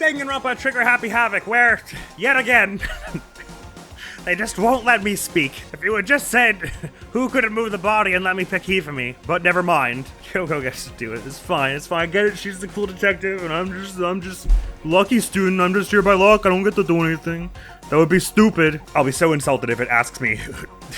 Danganronpa trigger happy Havoc, where, yet again, they just won't let me speak. If you had just said who couldn't move the body and let me pick Hifumi, but never mind. Kyoko gets to do it. It's fine. I get it. She's the cool detective, and I'm just lucky student. I'm just here by luck. I don't get to do anything. That would be stupid. I'll be so insulted if it asks me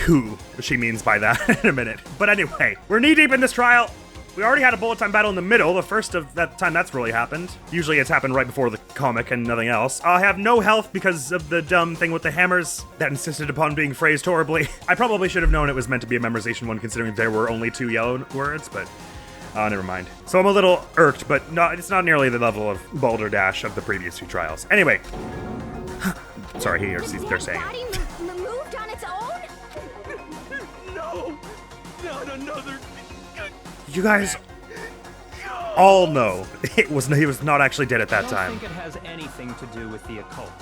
who she means by that in a minute. But anyway, we're knee deep in this trial. We already had a bullet time battle in the middle, the first of that time that's really happened. Usually it's happened right before the comic and nothing else. I have no health because of the dumb thing with the hammers that insisted upon being phrased horribly. I probably should have known it was meant to be a memorization one considering there were only 2 yellow words, but never mind. So I'm a little irked, but it's not nearly the level of Balderdash of the previous 2 trials. Anyway. Sorry, they're saying it. Moved on its own? No, not another. You guys all know he was not actually dead at that time. I don't think it has anything to do with the occult.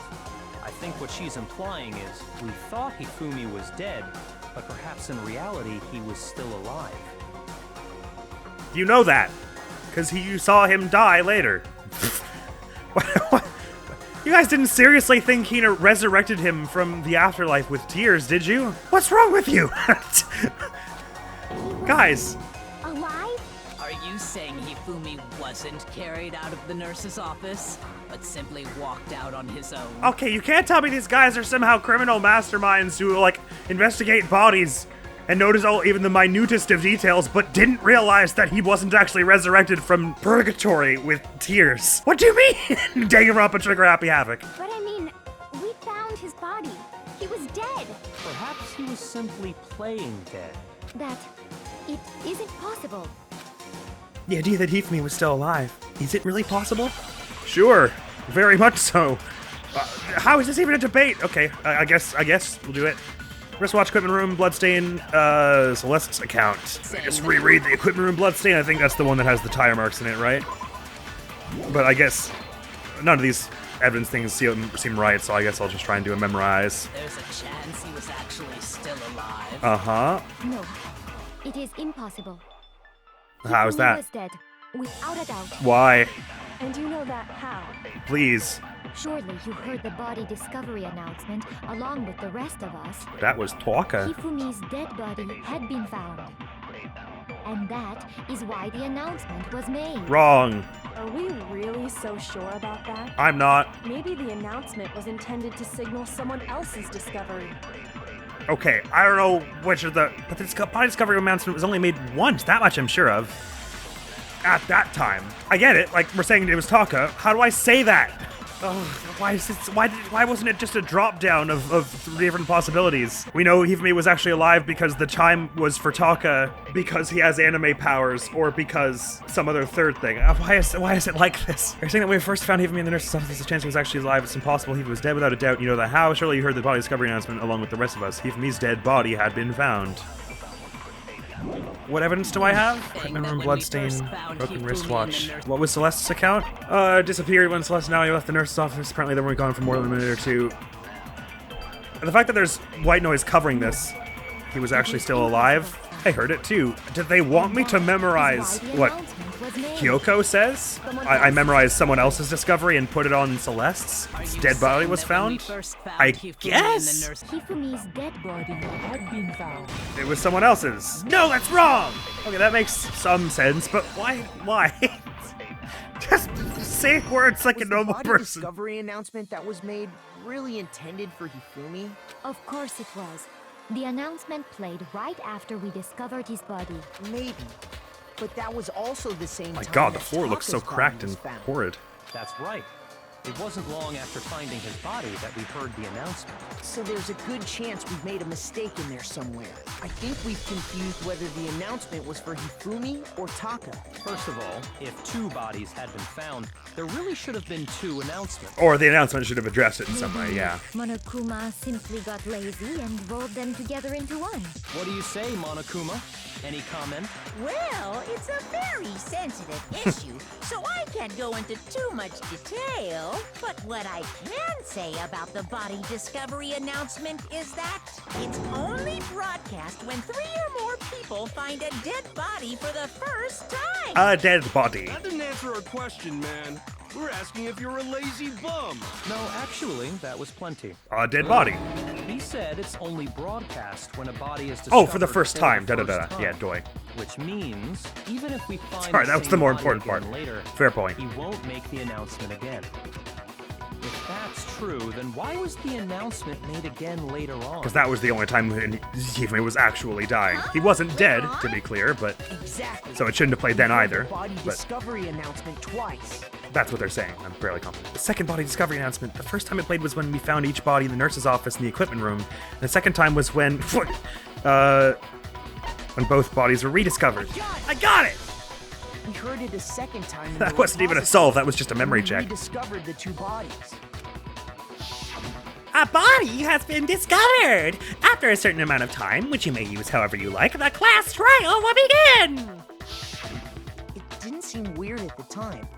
I think what she's implying is we thought Hifumi was dead, but perhaps in reality he was still alive. You know that, because you saw him die later. What? You guys didn't seriously think Hina resurrected him from the afterlife with tears, did you? What's wrong with you? Guys. Alive? Are you saying Hifumi wasn't carried out of the nurse's office, but simply walked out on his own? Okay, you can't tell me these guys are somehow criminal masterminds who, like, investigate bodies and notice even the minutest of details, but didn't realize that he wasn't actually resurrected from purgatory with tears. What do you mean? Danganronpa trigger happy Havoc. But I mean, we found his body. He was dead. Perhaps he was simply playing dead. That it isn't possible. The idea that Hifumi was still alive, is it really possible? Sure, very much so. How is this even a debate? Okay, I guess we'll do it. Wristwatch, equipment room, bloodstain, Celeste's account. I just reread the equipment room bloodstain. I think that's the one that has the tire marks in it, right? But I guess none of these evidence things seem right, so I guess I'll just try and do a memorize. There's a chance he was actually still alive. Uh-huh. No, it is impossible. How is Hifumi that? was dead, without a doubt. Why? And you know that how? Please. Surely you heard the body discovery announcement along with the rest of us. That was Twaka. Hifumi's dead body had been found. And that is why the announcement was made. Wrong. Are we really so sure about that? I'm not. Maybe the announcement was intended to signal someone else's discovery. Okay, I don't know which of the... But this body discovery announcement was only made once. That much I'm sure of. At that time. I get it. Like, we're saying it was Taka. How do I say that? Oh, why wasn't it just a drop down of 3 different possibilities? We know Hifumi was actually alive because the chime was for Taka because he has anime powers or because some other third thing. Why is it like this? You're saying that when we first found Hifumi in the nurse's office, there's a chance he was actually alive. It's impossible. He was dead without a doubt. You know that how? Surely you heard the body discovery announcement along with the rest of us. Hifumi's dead body had been found. What evidence do I have? Equipment room, bloodstain, broken wristwatch. What was Celeste's account? Disappeared when Celeste and Ali left the nurse's office. Apparently they weren't gone for more than a minute or 2. The fact that there's white noise covering this, he was actually still alive. I heard it too. Did they want me to memorize what Kyoko says? I memorized someone else's discovery and put it on Celeste's. His dead body was found? I guess? Hifumi's dead body had been found. It was someone else's. No, that's wrong! Okay, that makes some sense, but why? Just say words like a normal person. Was the discovery announcement that was made really intended for Hifumi? Of course it was. The announcement played right after we discovered his body. Maybe. But that was also the same My time god, the that floor looks so Taka's cracked body was and found. horrid. That's right. It wasn't long after finding his body that we heard the announcement. So there's a good chance we've made a mistake in there somewhere. I think we've confused whether the announcement was for Hifumi or Taka. First of all, if 2 bodies had been found, there really should have been 2 announcements. Or the announcement should have addressed it in some way, yeah. Monokuma simply got lazy and rolled them together into one. What do you say, Monokuma? Any comment? Well, it's a very sensitive issue, so I can't go into too much detail. But what I can say about the body discovery announcement is that it's only broadcast when 3 or more people find a dead body for the first time. A dead body. That didn't answer our question, man. We're asking if you're a lazy bum. No, actually, that was plenty. A dead body. He said it's only broadcast when a body is discovered Oh, for the first time. the Da-da-da. first time. Yeah, doy. Which means, even if we find Sorry, that was the same more body important again part. later, Fair point. he won't make the announcement again. If that's true, then why was the announcement made again later on? Because that was the only time when Hifumi was actually dying. He wasn't dead, to be clear, but Exactly. so it shouldn't have played then We heard the either. body But discovery announcement twice. that's what they're saying. I'm fairly confident. The second body discovery announcement, the first time it played was when we found each body in the nurse's office in the equipment room. And the second time was when both bodies were rediscovered. I got it! We heard it a second time. In That the wasn't even a repository solve, that was just a memory when we check. rediscovered the two bodies. A body has been discovered! After a certain amount of time, which you may use however you like, the class trial will begin! It didn't seem weird at the time,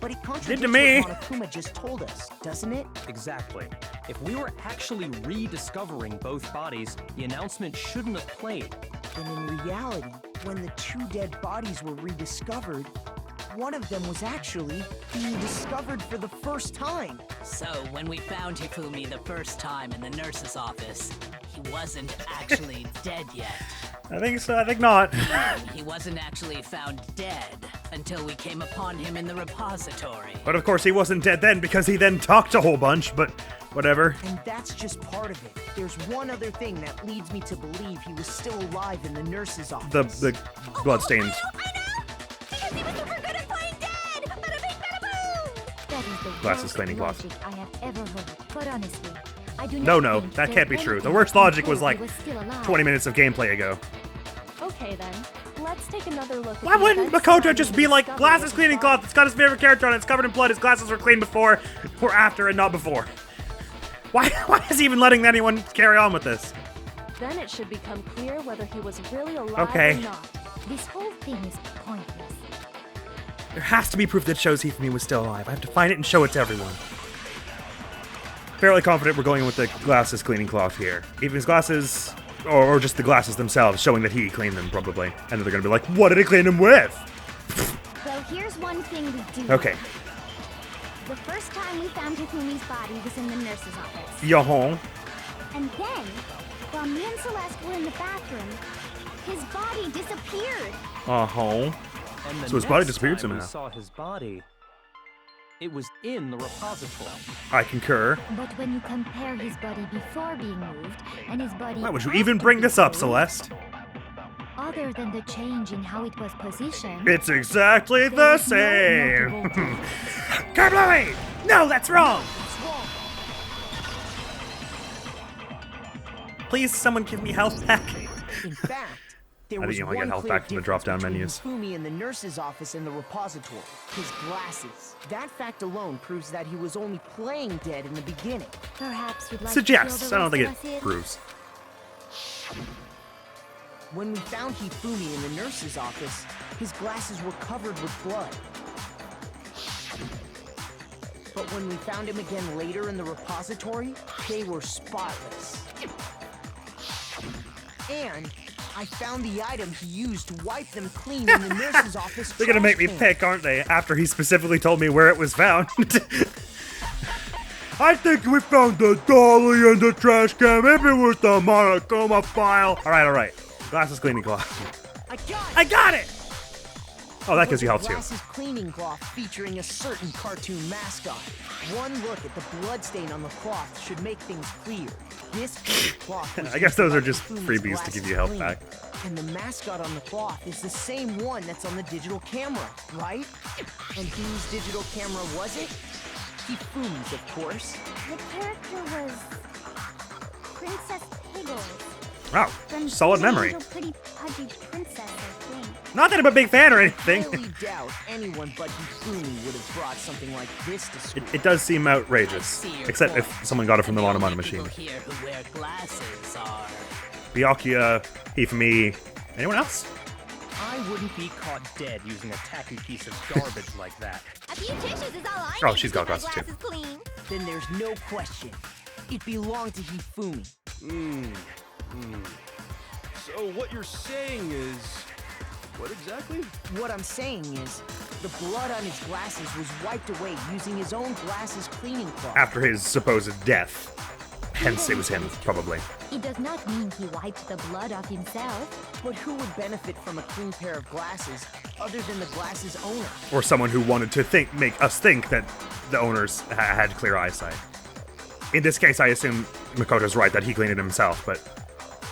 but it contradicts Did to me. what Monokuma just told us, doesn't it? Exactly. If we were actually rediscovering both bodies, the announcement shouldn't have played. And in reality, when the two dead bodies were rediscovered, one of them was actually being discovered for the first time. So, when we found Hifumi the first time in the nurse's office, he wasn't actually dead yet. I think so, I think not. He wasn't actually found dead until we came upon him in the repository. But of course he wasn't dead then because he then talked a whole bunch, but whatever. And that's just part of it. There's one other thing that leads me to believe he was still alive in the nurse's office. The bloodstains. I know! Because he was super good at playing dead! Bada bing, bada boom! That is the Glasses worst cleaning cloth. logic I have ever heard. But honestly, I do No, not no, think that there's can't be true. The anything worst that can logic was prove like he was still alive. 20 minutes of gameplay ago. Okay then, let's take another look at Why the wouldn't events Makoto surrounding just the be like, discovery glasses of cleaning the cloth, body? it's got his favorite character on it, it's covered in blood, his glasses were clean before, or after and not before? Why is he even letting anyone carry on with this? Then it should become clear whether he was really alive Okay. or not. This whole thing is pointless. There has to be proof that shows Hifumi was still alive. I have to find it and show it to everyone. Fairly confident we're going with the glasses cleaning cloth here. Even his glasses, or just the glasses themselves, showing that he cleaned them, probably. And then they're gonna be like, what did he clean them with? Well, here's one thing we do. Okay. The first time we found Hifumi's body was in the nurse's office. Yohon. And then, while me and Celeste were in the bathroom, his body disappeared. Uh-huh. And the So his body next disappeared time we somehow. saw his body, it was in the repository. I concur. But when you compare his body before being moved and his body Why would you after even bring this up, being Celeste? moved, other than the change in how it was positioned, It's exactly the there is no same. notable difference. Kablooey! No, that's wrong! Please, someone give me health back. In fact, there I was think you only get one health clear back from the difference drop-down between menus. Hifumi in the nurse's office and the repository. His glasses. That fact alone proves that he was only playing dead in the beginning. Perhaps you'd like Suggests. to I fill don't the think rest of it us in? proves. When we found Hifumi in the nurse's office, his glasses were covered with blood. But when we found him again later in the repository, they were spotless. And I found the item he used to wipe them clean in the nurse's office. They're gonna make me trash can. pick, aren't they? After he specifically told me where it was found. I think we found the dolly in the trash can. Maybe it was the Monokuma file. Alright. Glasses cleaning cloth. I got it! Oh, that gives you health too. Glasses cleaning cloth featuring a certain cartoon mascot. One look at the bloodstain on the cloth should make things clear. This piece of cloth was I guess used those are wipe just Hifumi's freebies to glasses give you health clean. back. And the mascot on the cloth is the same one that's on the digital camera, right? And whose digital camera was it? Hifumi's, of course. The character was Princess Piggles. Wow, From solid Disney memory. Little Pretty Pudgy Princess, I think. Not that I'm a big fan or anything. I highly doubt anyone but Hifumi would have brought something like this to school. It does seem outrageous. Except if someone got it from the Monomon machine. People here who wear glasses are... Byakuya, Hifumi, anyone else? I wouldn't be caught dead using a tacky piece of garbage like that. A few tissues is all I Oh, need she's to got keep my glasses, too. glasses clean. Then there's no question. It belonged to Hifumi. So what you're saying is... What exactly? What I'm saying is, The blood on his glasses was wiped away using his own glasses cleaning cloth. After his supposed death. Hence, it was him, probably. It does not mean he wiped the blood off himself. But who would benefit from a clean pair of glasses other than the glasses owner? Or someone who wanted to make us think that the owners had clear eyesight. In this case, I assume Makoto's right that he cleaned it himself, but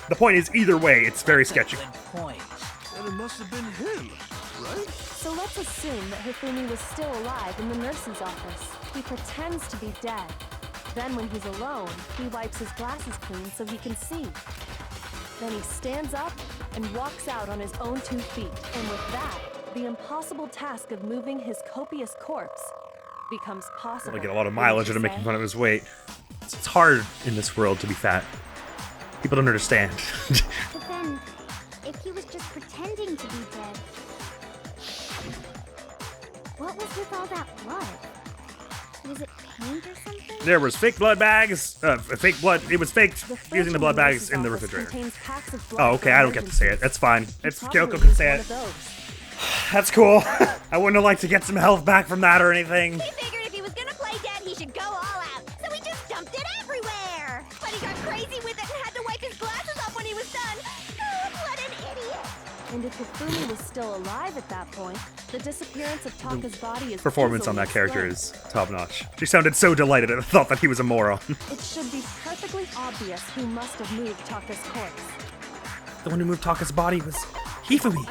the point is, either way, it's very sketchy. Good point. And it must have been him, right? So let's assume that Hifumi was still alive in the nurse's office. He pretends to be dead. Then when he's alone, he wipes his glasses clean so he can see. Then he stands up and walks out on his own 2 feet. And with that, the impossible task of moving his copious corpse becomes possible. I get a lot of mileage out of making fun of his weight. It's hard in this world to be fat. People don't understand. But then, if he was just pretending to be dead, what was with all that blood? Was it paint or something? There was fake blood bags. Fake blood. It was faked using the blood bags in the refrigerator. Oh, okay. I don't get to say it. That's fine. It's Kyoko can say it. That's cool. I wouldn't have liked to get some health back from that or anything. He figured if he was gonna play dead, he should go all out. So he just dumped it everywhere. But he got crazy with it and had to wipe his glasses off when he was done. Oh, what an idiot. And if Hifumi was still alive at that point, the disappearance of Taka's body is Performance on easily that character explained. is top notch. She sounded so delighted I thought that he was a moron. It should be perfectly obvious who must have moved Taka's corpse. The one who moved Taka's body was Hifumi.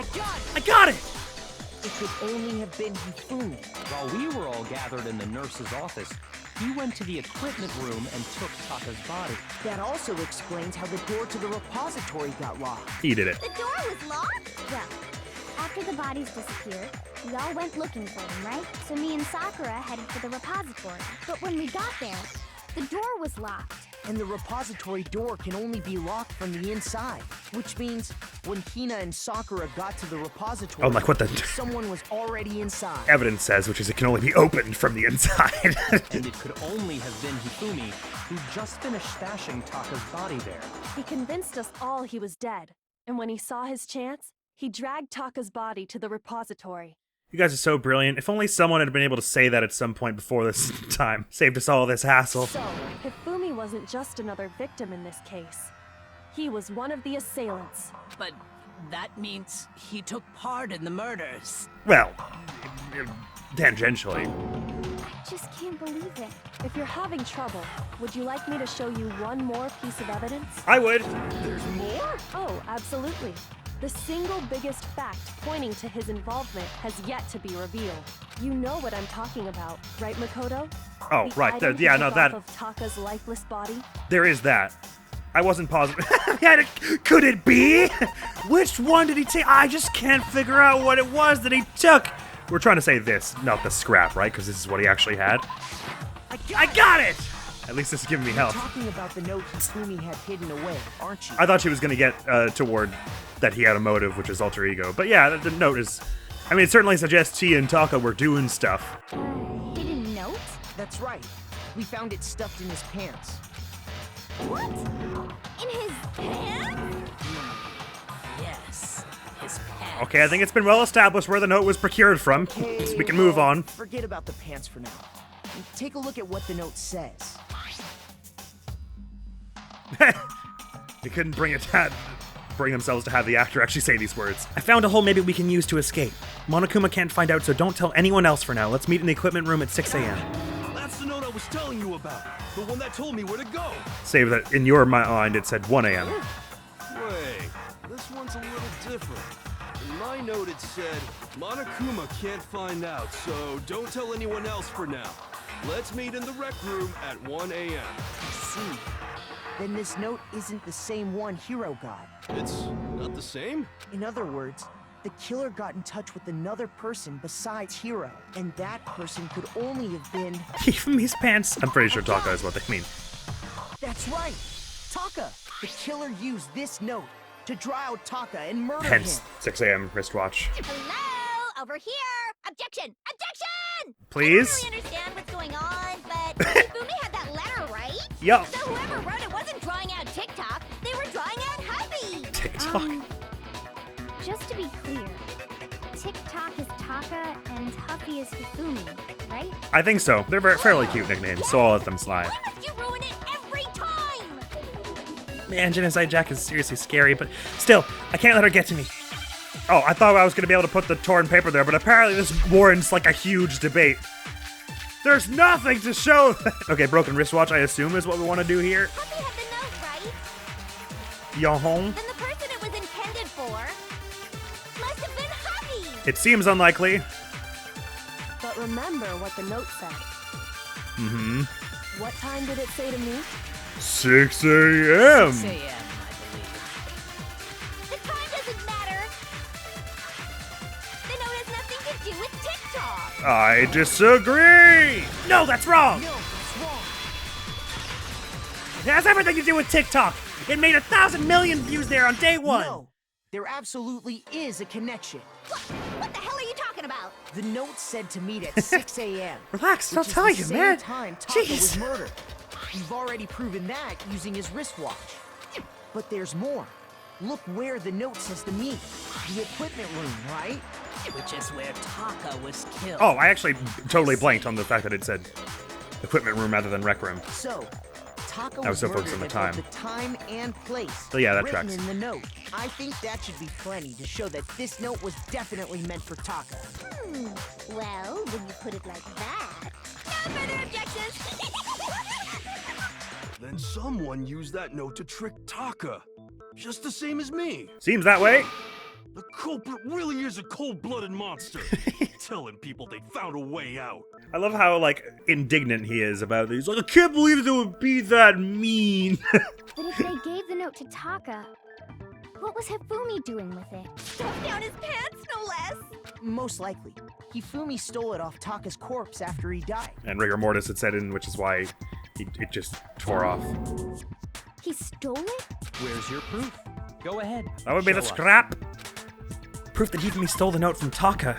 I got it! It could only have been Hifumi. While we were all gathered in the nurse's office, he went to the equipment room and took Taka's body. That also explains how the door to the repository got locked. He did it. The door was locked? Well, after the bodies disappeared, we all went looking for them, right? So me and Sakura headed for the repository. But when we got there, the door was locked. And the repository door can only be locked from the inside. Which means when Hina and Sakura got to the repository, Oh, like what the someone was already inside. evidence says, which is it can only be opened from the inside. And it could only have been Hifumi, who just finished stashing Taka's body there. He convinced us all he was dead, and when he saw his chance, he dragged Taka's body to the repository. You guys are so brilliant. If only someone had been able to say that at some point before this time. Saved us all this hassle. So, Hifumi wasn't just another victim in this case. He was one of the assailants. But that means he took part in the murders. Well, tangentially. I just can't believe it. If you're having trouble, would you like me to show you one more piece of evidence? I would. There's more? Oh, absolutely. The single biggest fact pointing to his involvement has yet to be revealed. You know what I'm talking about, right, Makoto? Oh, The right. item he Yeah, took no, off that. of Taka's lifeless body? There is that. I wasn't positive. Could it be? Which one did he take? I just can't figure out what it was that he took. We're trying to say this, not the scrap, right? Because this is what he actually had. I got it! At least this is giving me You're health. talking about the note Hifumi had hidden away, aren't you? I thought she was going to get toward that he had a motive, which is alter ego. But yeah, the note is... I mean, it certainly suggests he and Taka were doing stuff. Hidden note? That's right. We found it stuffed in his pants. What? In his pants? Yes, his pants. Okay, I think it's been well established where the note was procured from, Hey, so we can move on. Forget about the pants for now. And take a look at what the note says. They couldn't bring themselves to have the actor actually say these words. I found a hole maybe we can use to escape. Monokuma can't find out, so don't tell anyone else for now. Let's meet in the equipment room at 6 a.m. That's the note I was telling you about. The one that told me where to go. Save that in your mind it said 1 a.m. Wait, this one's a little different. In my note it said, Monokuma can't find out, so don't tell anyone else for now. Let's meet in the rec room at 1 a.m. I see. Then this note isn't the same one Hiro got. It's not the same? In other words, the killer got in touch with another person besides Hiro, and that person could only have been... Even his pants. I'm pretty sure Taka is what they mean. That's right! Taka! The killer used this note to draw out Taka and murder Hence, him. 6 a.m. wristwatch. Hello? Over here! Objection! Objection! Please? I don't really understand what's going on, but Hifumi had that letter, right? Yup. So whoever wrote it wasn't drawing out TikTok, they were drawing out Hubby! TikTok. Just to be clear, TikTok is Taka and Hubby happy as Hifumi, right? I think so. They're fairly cute nicknames, so I'll let them slide. Why must you ruin it every time? Man, Genocide Jack is seriously scary, but still, I can't let her get to me. Oh, I thought I was gonna be able to put the torn paper there, but apparently this warrants like a huge debate. There's nothing to show that. Okay, broken wristwatch, I assume, is what we want to do here. Puppy had the note, right? Yo-home. Then the person it was intended for must have been Hubby. It seems unlikely. But remember what the note said. Mm-hmm. What time did it say to me? 6 a.m. 6 a.m., I believe. The time doesn't matter. The note has nothing to do with TikTok. I disagree. No, that's wrong. No, it's wrong. It has everything to do with TikTok. It made 1,000 million views there on day one. No, there absolutely is a connection. What the hell are you talking about? The note said to meet at 6 a.m. Relax, I'll which is tell the you, same man. time Taka Jeez. was murdered. We've already proven that using his wristwatch. But there's more. Look where the note says to meet. The equipment room, right? Which is where Taka was killed. Oh, I actually totally blanked on the fact that it said equipment room rather than rec room. So, Taka I was was so focused on murdered the at time. both the time and place. So yeah, that written tracks. in the note. I think that should be plenty to show that this note was definitely meant for Taka. Well, when you put it like that. No further objections. Then someone used that note to trick Taka. Just the same as me. Seems that way. The culprit really is a cold-blooded monster. Telling people they found a way out. I love how, like, indignant he is about these. Like, I can't believe they would be that mean. But if they gave the note to Taka, what was Hifumi doing with it? Stuffed down his pants, no less. Most likely. Hifumi stole it off Taka's corpse after he died. And rigor mortis had set in, which is why it just tore off. He stole it? Where's your proof? Go ahead. That would be the Show us. scrap. Proof that Hifumi stole the note from Taka.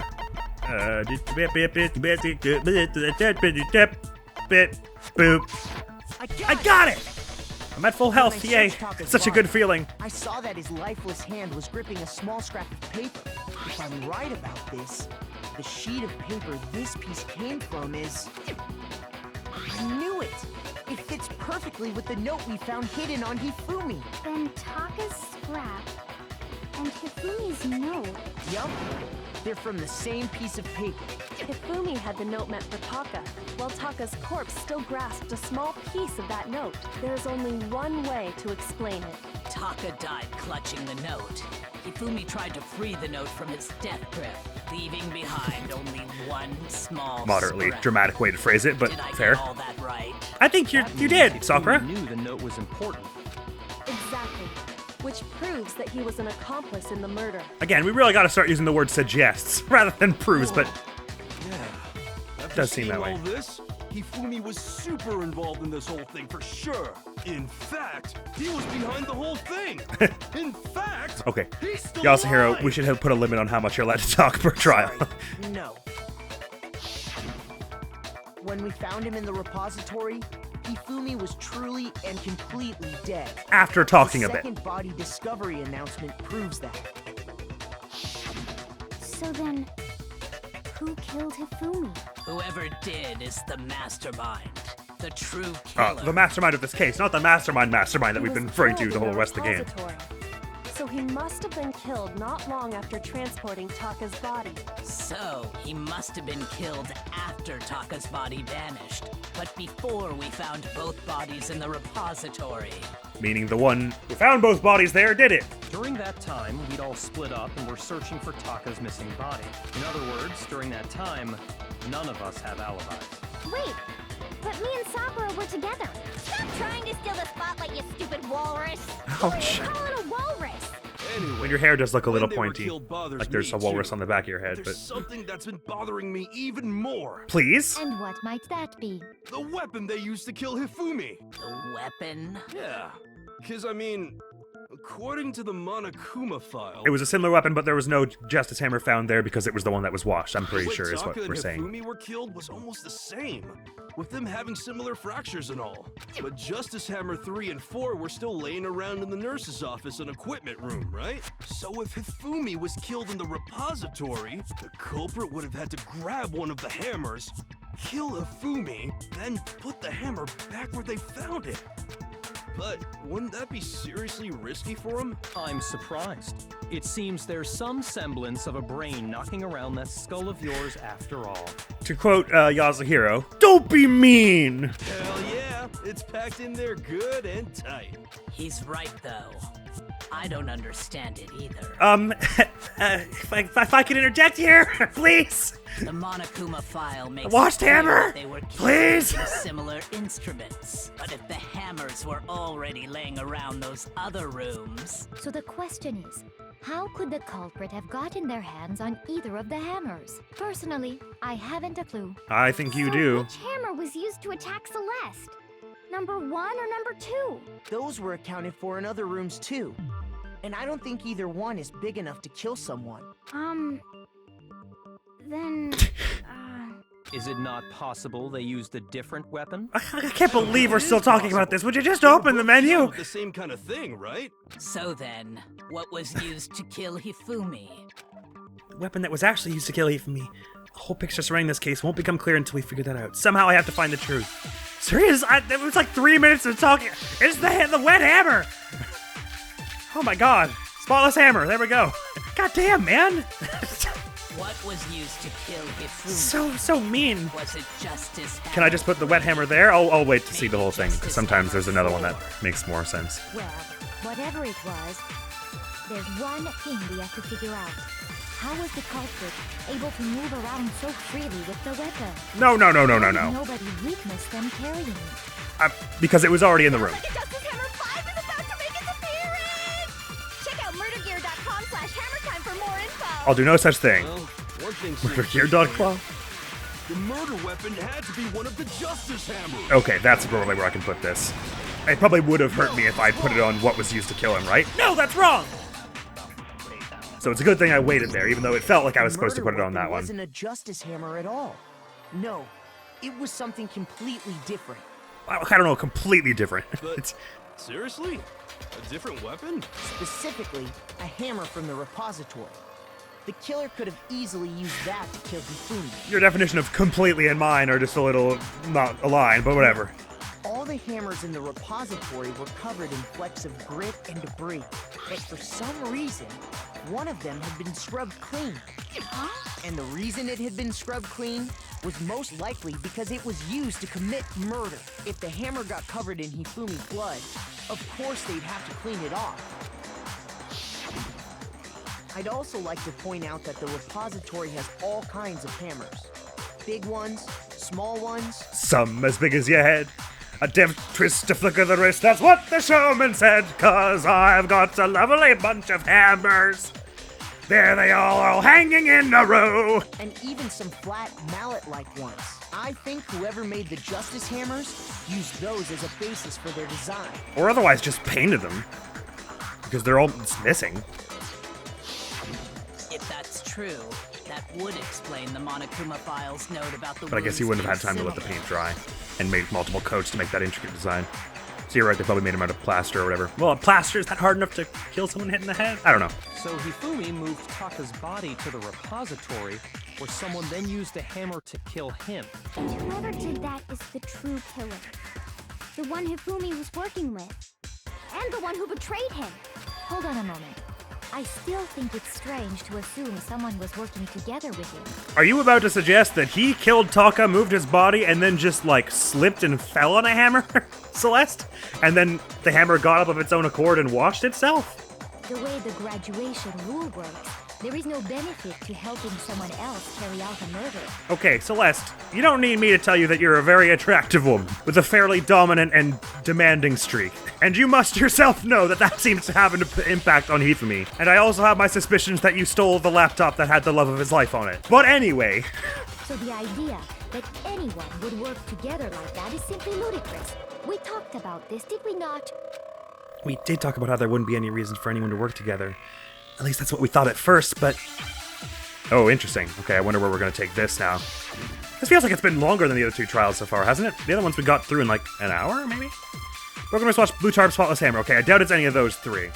Boop. I got it! I'm at full health, When I yay. searched Taka's It's such a body, good feeling. I saw that his lifeless hand was gripping a small scrap of paper. If I'm right about this, the sheet of paper this piece came from is... I knew it! It fits perfectly with the note we found hidden on Hifumi. Then Taka's scrap and Hifumi's note. Yup. They're from the same piece of paper. Hifumi had the note meant for Taka, while Taka's corpse still grasped a small piece of that note. There's only one way to explain it. Taka died clutching the note. Hifumi tried to free the note from its death grip, leaving behind only one small Moderately scrap. dramatic way to phrase it, but Did I fair. get all that right? I think you That did, means Sakura. Hifumi knew the note was important. Exactly. Which proves that he was an accomplice in the murder. Again, we really got to start using the word suggests rather than proves, but Yeah. After Does seem seeing that way. all this, Hifumi was super involved in this whole thing for sure. In fact, he was behind the whole thing. In fact, okay. he's still Yasuhiro, alive. we should have put a limit on how much you're allowed to talk per trial. No. When we found him in the repository, Hifumi was truly and completely dead. After talking The a bit. second body discovery announcement proves that. So then, who killed Hifumi? Whoever did is the mastermind. The true killer. The mastermind of this case, not the mastermind that He we've was been referring to killed the in whole rest of the game. repository. So he must have been killed not long after transporting Taka's body. So, he must have been killed after Taka's body vanished, but before we found both bodies in the repository. Meaning the one who found both bodies there did it. During that time, we'd all split up and were searching for Taka's missing body. In other words, during that time, none of us have alibis. Wait, but me and Sakura were together. Stop trying to steal the spotlight, you stupid walrus. Ouch. Call it a walrus. Anyway, When your hair does look a little when they were pointy, killed bothers like there's me a walrus too. on the back of your head, There's but something that's been bothering me even more. please? And what might that be? The weapon they used to kill Hifumi. The weapon? Yeah, because I mean, According to the Monokuma file, It was a similar weapon, but there was no Justice Hammer found there because it was the one that was washed, I'm pretty the way sure is what Taka we're and saying. Hifumi were killed was almost the same, with them having similar fractures and all. But Justice Hammer 3 and 4 were still laying around in the nurse's office and equipment room, right? So if Hifumi was killed in the repository, the culprit would have had to grab one of the hammers, kill Hifumi, then put the hammer back where they found it. But wouldn't that be seriously risky for him? I'm surprised. It seems there's some semblance of a brain knocking around that skull of yours after all. To quote Yasuhiro, "Don't be mean!" Hell yeah, it's packed in there good and tight. He's right, though. I don't understand it either. If I could interject here, please. The Monokuma file makes Washed it clear hammer? that they were killed Please? using similar instruments. But if the hammers were already laying around those other rooms, So the question is, how could the culprit have gotten their hands on either of the hammers? Personally, I haven't a clue. I think you So do. which hammer was used to attack Celeste? Number 1 or number 2? Those were accounted for in other rooms too. And I don't think either one is big enough to kill someone. Then, Is it not possible they used a different weapon? I can't believe we're still talking about this. Would you just open the menu? The same kind of thing, right? so then, what was used to kill Hifumi? The weapon that was actually used to kill Hifumi. The whole picture surrounding this case won't become clear until we figure that out. Somehow I have to find the truth. Serious? It was like 3 minutes of talking. It's the wet hammer. Oh my god. Spotless hammer. There we go. God damn, man. What was used to kill Hifumi? so mean. Was it Justice Hammer? Can I just put the wet hammer there? I'll wait to see the whole thing, because sometimes there's another one that makes more sense. well, whatever it was, there's one thing we have to figure out. How was the culprit able to move around so freely with the weapon? No. Nobody witnessed them carrying it. Because it was already in the room. Like a Justice Hammer 5 is about to make its appearance! Check out murdergear.com/hammertime for more info! I'll do no such thing. Well, one thing Murdergear.com? the murder weapon had to be one of the Justice Hammers. Okay, that's probably where I can put this. It probably would have hurt me if I put it on what was used to kill him, right? No, that's wrong! So it's a good thing I waited there, even though it felt like I was supposed to put it on that one. It wasn't a Justice Hammer at all. No, it was something completely different. I don't know, completely different. But seriously? A different weapon? Specifically, a hammer from the repository. The killer could have easily used that to kill Hifumi. Your definition of completely and mine are just a little not aligned, but whatever. All the hammers in the repository were covered in flecks of grit and debris, but for some reason, one of them had been scrubbed clean. And the reason it had been scrubbed clean was most likely because it was used to commit murder. If the hammer got covered in Hifumi's blood, of course they'd have to clean it off. I'd also like to point out that the repository has all kinds of hammers. Big ones, small ones. Some as big as your head. A deft twist, a flick of the wrist, that's what the showman said, 'cause I've got a lovely bunch of hammers. There they all hanging in a row. And even some flat mallet-like ones. I think whoever made the Justice Hammers used those as a basis for their design. Or otherwise just painted them. Because they're all missing. If that's true, that would explain the Monokuma file's note about the But I guess he wouldn't have had time to let the paint dry and made multiple coats to make that intricate design. So you're right, they probably made him out of plaster or whatever. Well, plaster, is that hard enough to kill someone hit in the head? I don't know. So Hifumi moved Taka's body to the repository, where someone then used a hammer to kill him. And whoever did that is the true killer. The one Hifumi was working with. And the one who betrayed him. Hold on a moment. I still think it's strange to assume someone was working together with him. Are you about to suggest that he killed Taka, moved his body, and then just, like, slipped and fell on a hammer, Celeste? And then the hammer got up of its own accord and washed itself? The way the graduation rule works, there is no benefit to helping someone else carry out a murder. Okay, Celeste, you don't need me to tell you that you're a very attractive woman with a fairly dominant and demanding streak. And you must yourself know that that seems to have an impact on Hifumi. And I also have my suspicions that you stole the laptop that had the love of his life on it. But anyway... So the idea that anyone would work together like that is simply ludicrous. We talked about this, did we not? We did talk about how there wouldn't be any reason for anyone to work together. At least that's what we thought at first, but... Oh, interesting. Okay, I wonder where we're going to take this now. This feels like it's been longer than the other 2 trials so far, hasn't it? The other ones we got through in like an hour, maybe? Broken Wristwatch, Blue Tarp, Spotless Hammer. Okay, I doubt it's any of those 3.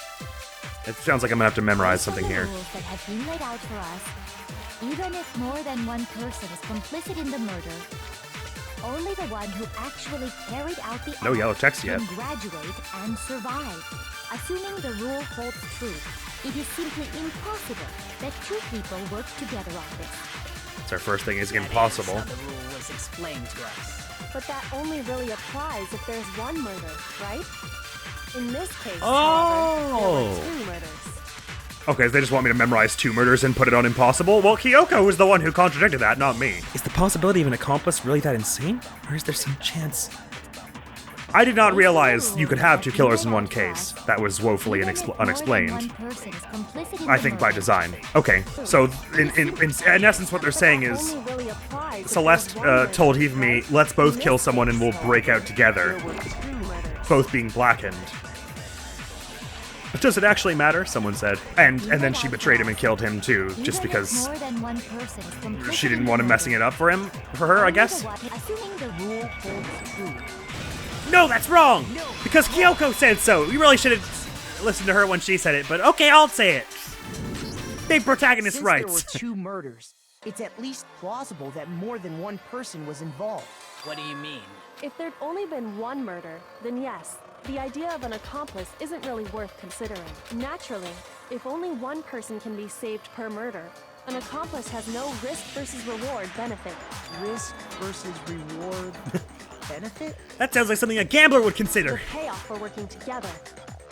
It sounds like I'm going to have to memorize something here. Rules that have been laid out for us. Even if more than one person is complicit in the murder, only the one who actually carried out the No act yellow text yet. can graduate and survive. Assuming the rule holds true, it is simply impossible that 2 people work together on this. It's our first thing, is That impossible. how the rule was explained to us. But that only really applies if there's one murder, right? In this case, Oh. however, there were 2 murders. Okay, they just want me to memorize 2 murders and put it on impossible? Well, Kyoko was the one who contradicted that, not me. Is the possibility of an accomplice really that insane? Or is there some chance? I did not realize you could have 2 killers in one case. That was woefully Even if more than unexplained. one person is complicit in I the think by murder, design. Okay, so in essence what they're saying But is that only really applies if Celeste there's one murder. told Hifumi, let's both In kill this someone and we'll case, break out together, there were 2 murders. both being blackened. But does it actually matter? Someone said. And then she betrayed him and killed him too, even just if because more than one person is complicit she in didn't the want him murder, messing it up for her, I only guess? the one- Assuming the rule holds true. No, that's wrong! Because Kyoko said so! We really should have listened to her when she said it, but okay, I'll say it! Big protagonist Since rights! there were 2 murders, it's at least plausible that more than one person was involved. What do you mean? If there'd only been one murder, then yes, the idea of an accomplice isn't really worth considering. Naturally, if only one person can be saved per murder, an accomplice has no risk versus reward benefit. Risk versus reward benefit? That sounds like something a gambler would The consider. payoff for working together.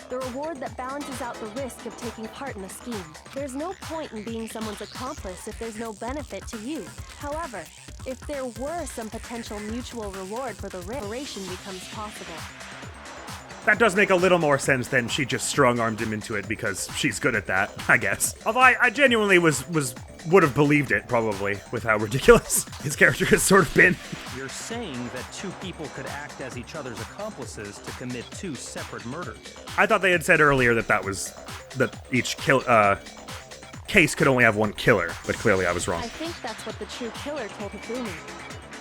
The reward that balances out the risk of taking part in a scheme. There's no point in being someone's accomplice if there's no benefit to you. However, if there were some potential mutual reward for the risk, cooperation becomes possible. That does make a little more sense than she just strong-armed him into it because she's good at that, I guess. Although I genuinely would have believed it, probably, with how ridiculous his character has sort of been. You're saying that 2 people could act as each other's accomplices to commit 2 separate murders. I thought they had said earlier that each case could only have 1 killer, but clearly I was wrong. I think that's what the true killer told Hifumi.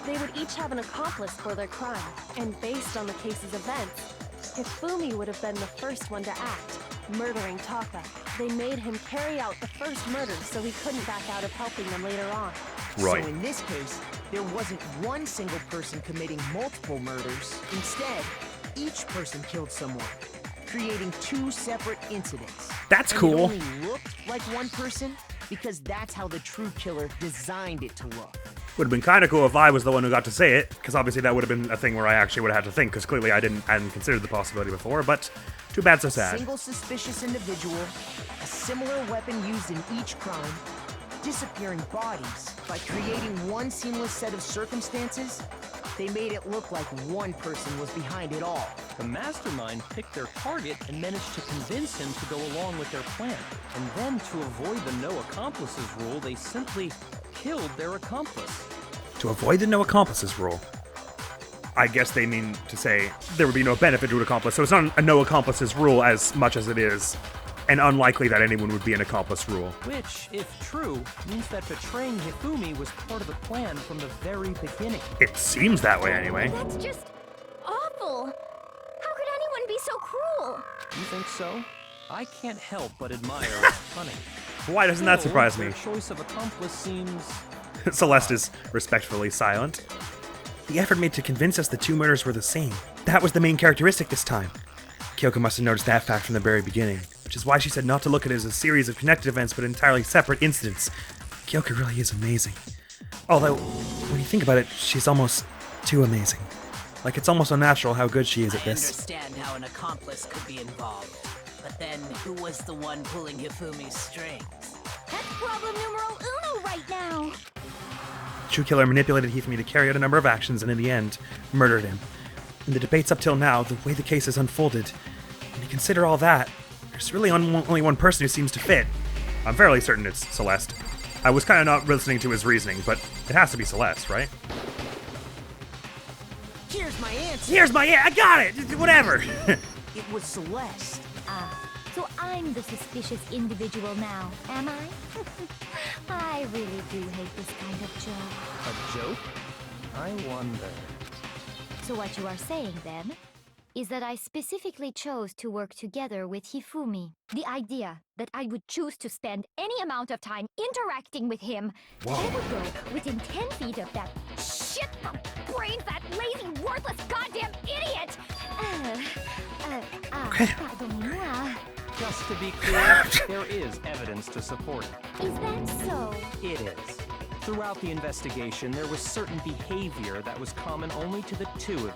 They would each have an accomplice for their crime, and based on the case's events, Hifumi would have been the first one to act, murdering Taka. They made him carry out the first murder so he couldn't back out of helping them later on. Right. So in this case, there wasn't one single person committing multiple murders. Instead, each person killed someone, creating 2 separate incidents. That's And cool. It only looked like one person because that's how the true killer designed it to look. Would have been kind of cool if I was the one who got to say it, because obviously that would have been a thing where I actually would have had to think, because clearly I hadn't considered the possibility before, but too bad, so sad. Single suspicious individual, a similar weapon used in each crime, disappearing bodies. By creating one seamless set of circumstances, they made it look like one person was behind it all. The mastermind picked their target and managed to convince him to go along with their plan. And then, to avoid the no accomplices rule, they simply killed their accomplice. To avoid the no accomplices rule. I guess they mean to say there would be no benefit to an accomplice, so it's not a no accomplices rule as much as it is and unlikely that anyone would be an accomplice rule. Which, if true, means that betraying Hifumi was part of the plan from the very beginning. It seems that way anyway. That's just awful. How could anyone be so cruel? You think so? I can't help but admire its cunning. Why doesn't that Still, surprise me? their choice of accomplice seems... Celeste is respectfully silent. The effort made to convince us the 2 murders were the same. That was the main characteristic this time. Kyoko must have noticed that fact from the very beginning, which is why she said not to look at it as a series of connected events but entirely separate incidents. Kyoko really is amazing. Although, when you think about it, she's almost too amazing. Like, it's almost unnatural how good she is at I this. understand how an accomplice could be involved. But then, who was the one pulling Hifumi's strings? That's problem numero uno right now. True Killer manipulated Hifumi to carry out a number of actions and in the end, murdered him. In the debates up till now, the way the case has unfolded, when you consider all that, there's really only one person who seems to fit. I'm fairly certain it's Celeste. I was kind of not listening to his reasoning, but it has to be Celeste, right? Here's my answer. Here's my I got it! Whatever! it was Celeste. Ah, so I'm the suspicious individual now, am I? I really do hate this kind of joke. A joke? I wonder. So what you are saying, then, is that I specifically chose to work together with Hifumi. The idea that I would choose to spend any amount of time interacting with him, I would go within 10 feet of that shit, brain fat, lazy, worthless, goddamn idiot! Pardon-moi. Just to be clear, there is evidence to support it. Is that so? It is. Throughout the investigation, there was certain behavior that was common only to the two of you.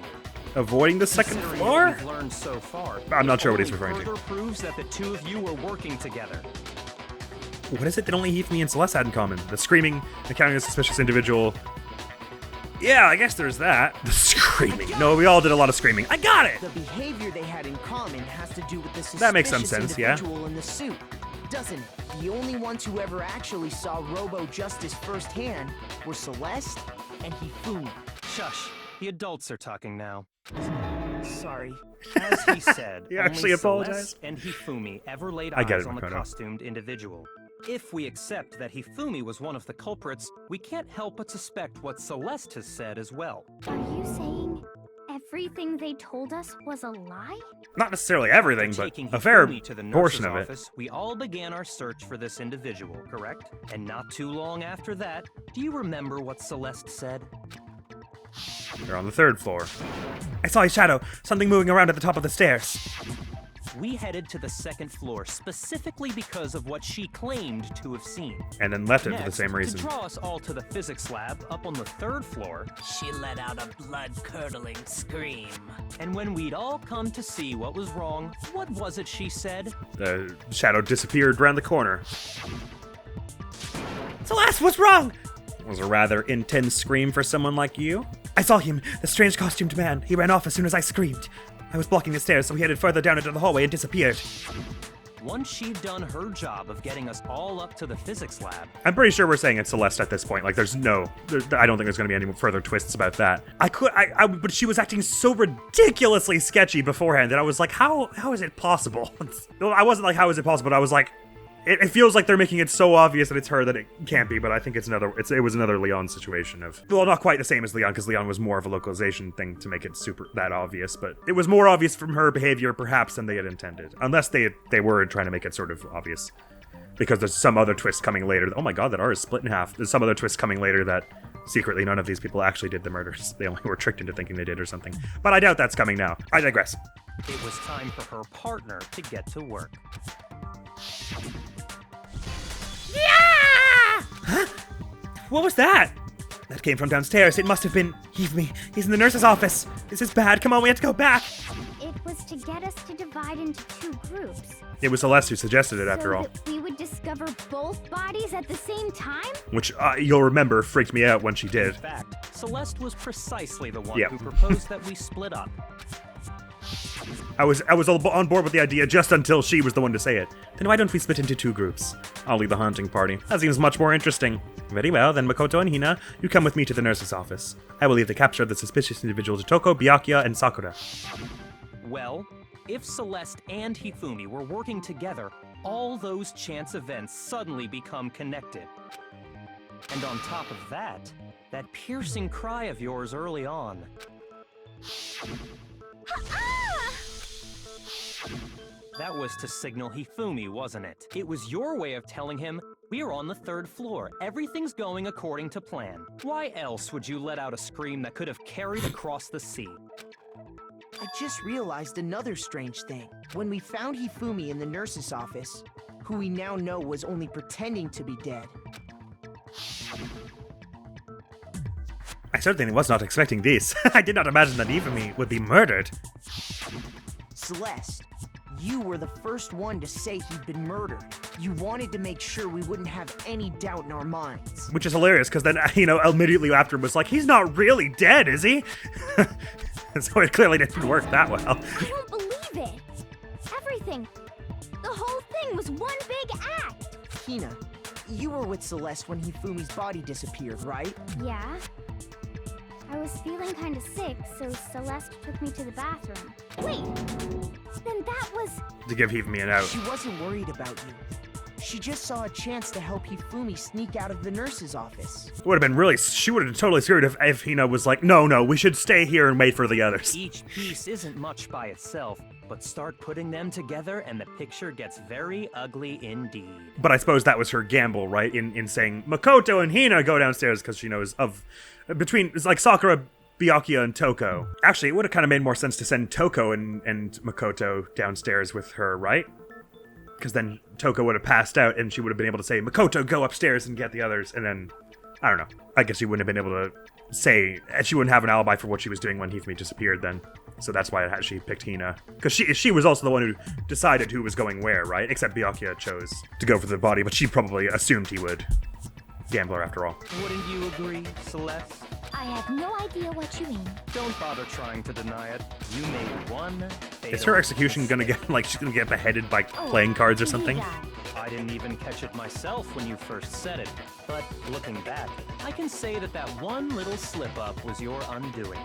Avoiding the second Considering floor? what we've learned so far, I'm not it sure what he's only referring to. further proves that the two of you were working together. What is it that only Hifumi and Celeste had in common? The screaming, accounting a suspicious individual. Yeah, I guess there's that. The screaming. No, we all did a lot of screaming. I got it! The behavior they had in common has to do with the suspicious That makes some sense, yeah. individual in the suit, doesn't it? The only ones who ever actually saw Robo-Justice firsthand were Celeste and Hifumi. Shush. The adults are talking now. Sorry. As he said, You actually only apologized? Celeste and Hifumi ever laid I get eyes it, on the Makoto. costumed individual. If we accept that Hifumi was one of the culprits, we can't help but suspect what Celeste has said as well. Are you saying everything they told us was a lie? Not necessarily everything, After but taking a fair Hifumi to the portion nurse's of it. office, we all began our search for this individual, correct? And not too long after that, do you remember what Celeste said? They're on the third floor. I saw his shadow, something moving around at the top of the stairs. We headed to the second floor specifically because of what she claimed to have seen. And then left it for the Next, same reason. to draw us all to the physics lab up on the third floor, She let out a blood-curdling scream. and when we'd all come to see what was wrong, what was it she said? The shadow disappeared around the corner. Celeste, what's wrong? It was a rather intense scream for someone like you. I saw him, the strange costumed man. He ran off as soon as I screamed. I was blocking the stairs, so he headed further down into the hallway and disappeared. Once she'd done her job of getting us all up to the physics lab, I'm pretty sure we're saying it's Celeste at this point. Like, I don't think there's going to be any further twists about that. But she was acting so ridiculously sketchy beforehand that I was like, how is it possible? No, I wasn't like, how is it possible? But I was like, it feels like they're making it so obvious that it's her that it can't be. But I think it was another Leon situation of, well, not quite the same as Leon, because Leon was more of a localization thing to make it super that obvious. But it was more obvious from her behavior, perhaps, than they had intended, unless they were trying to make it sort of obvious. Because there's some other twist coming later. Oh my god, that R is split in half. There's some other twist coming later that secretly none of these people actually did the murders. They only were tricked into thinking they did or something. But I doubt that's coming now. I digress. it was time for her partner to get to work. Huh? What was that? That came from downstairs. It must have been Hifumi. He's in the nurse's office. This is bad. Come on, we have to go back. It was to get us to divide into two groups. It was Celeste who suggested it, after so all. that we would discover both bodies at the same time? Which, you'll remember, freaked me out when she did. In fact, Celeste was precisely the one Yep. who proposed that we split up. I was on board with the idea just until she was the one to say it. Then why don't we split into two groups? I'll lead the haunting party. That seems much more interesting. Very well, then Makoto and Hina, you come with me to the nurse's office. I will leave the capture of the suspicious individual to Toko, Byakuya, and Sakura. Well, if Celeste and Hifumi were working together, all those chance events suddenly become connected. And on top of that piercing cry of yours early on. That was to signal Hifumi, wasn't it? It was your way of telling him, we're on the third floor, everything's going according to plan. Why else would you let out a scream that could have carried across the sea? I just realized another strange thing. When we found Hifumi in the nurse's office, who we now know was only pretending to be dead, I certainly was not expecting this. I did not imagine that Hifumi would be murdered. Celeste, you were the first one to say he'd been murdered. You wanted to make sure we wouldn't have any doubt in our minds. Which is hilarious, because then, immediately after was like, he's not really dead, is he? So it clearly didn't work that well. I don't believe it. Everything. The whole thing was one big act. Hina, you were with Celeste when Hifumi's body disappeared, right? Yeah. I was feeling kind of sick, so Celeste took me to the bathroom. Wait! Then that was... To give Hifumi an out. She wasn't worried about you. She just saw a chance to help Hifumi sneak out of the nurse's office. It would have been really... She would have been totally screwed if Hina was like, no, we should stay here and wait for the others. Each piece isn't much by itself, but start putting them together and the picture gets very ugly indeed. But I suppose that was her gamble, right? In saying, Makoto and Hina go downstairs because she knows of... It's like Sakura, Byakuya, and Toko. Actually, it would have kind of made more sense to send Toko and Makoto downstairs with her, right? Because then Toko would have passed out and she would have been able to say, Makoto, go upstairs and get the others. And then, I don't know. I guess she wouldn't have been able to say, she wouldn't have an alibi for what she was doing when Hifumi disappeared then. So that's why she picked Hina. Because she was also the one who decided who was going where, right? Except Byakuya chose to go for the body, but she probably assumed he would. Gambler, after all. Wouldn't you agree, Celeste? I have no idea what you mean. Don't bother trying to deny it. You made one fatal Is her execution gonna get, like, she's gonna get beheaded by playing cards or something? I didn't even catch it myself when you first said it, but looking back, I can say that one little slip-up was your undoing.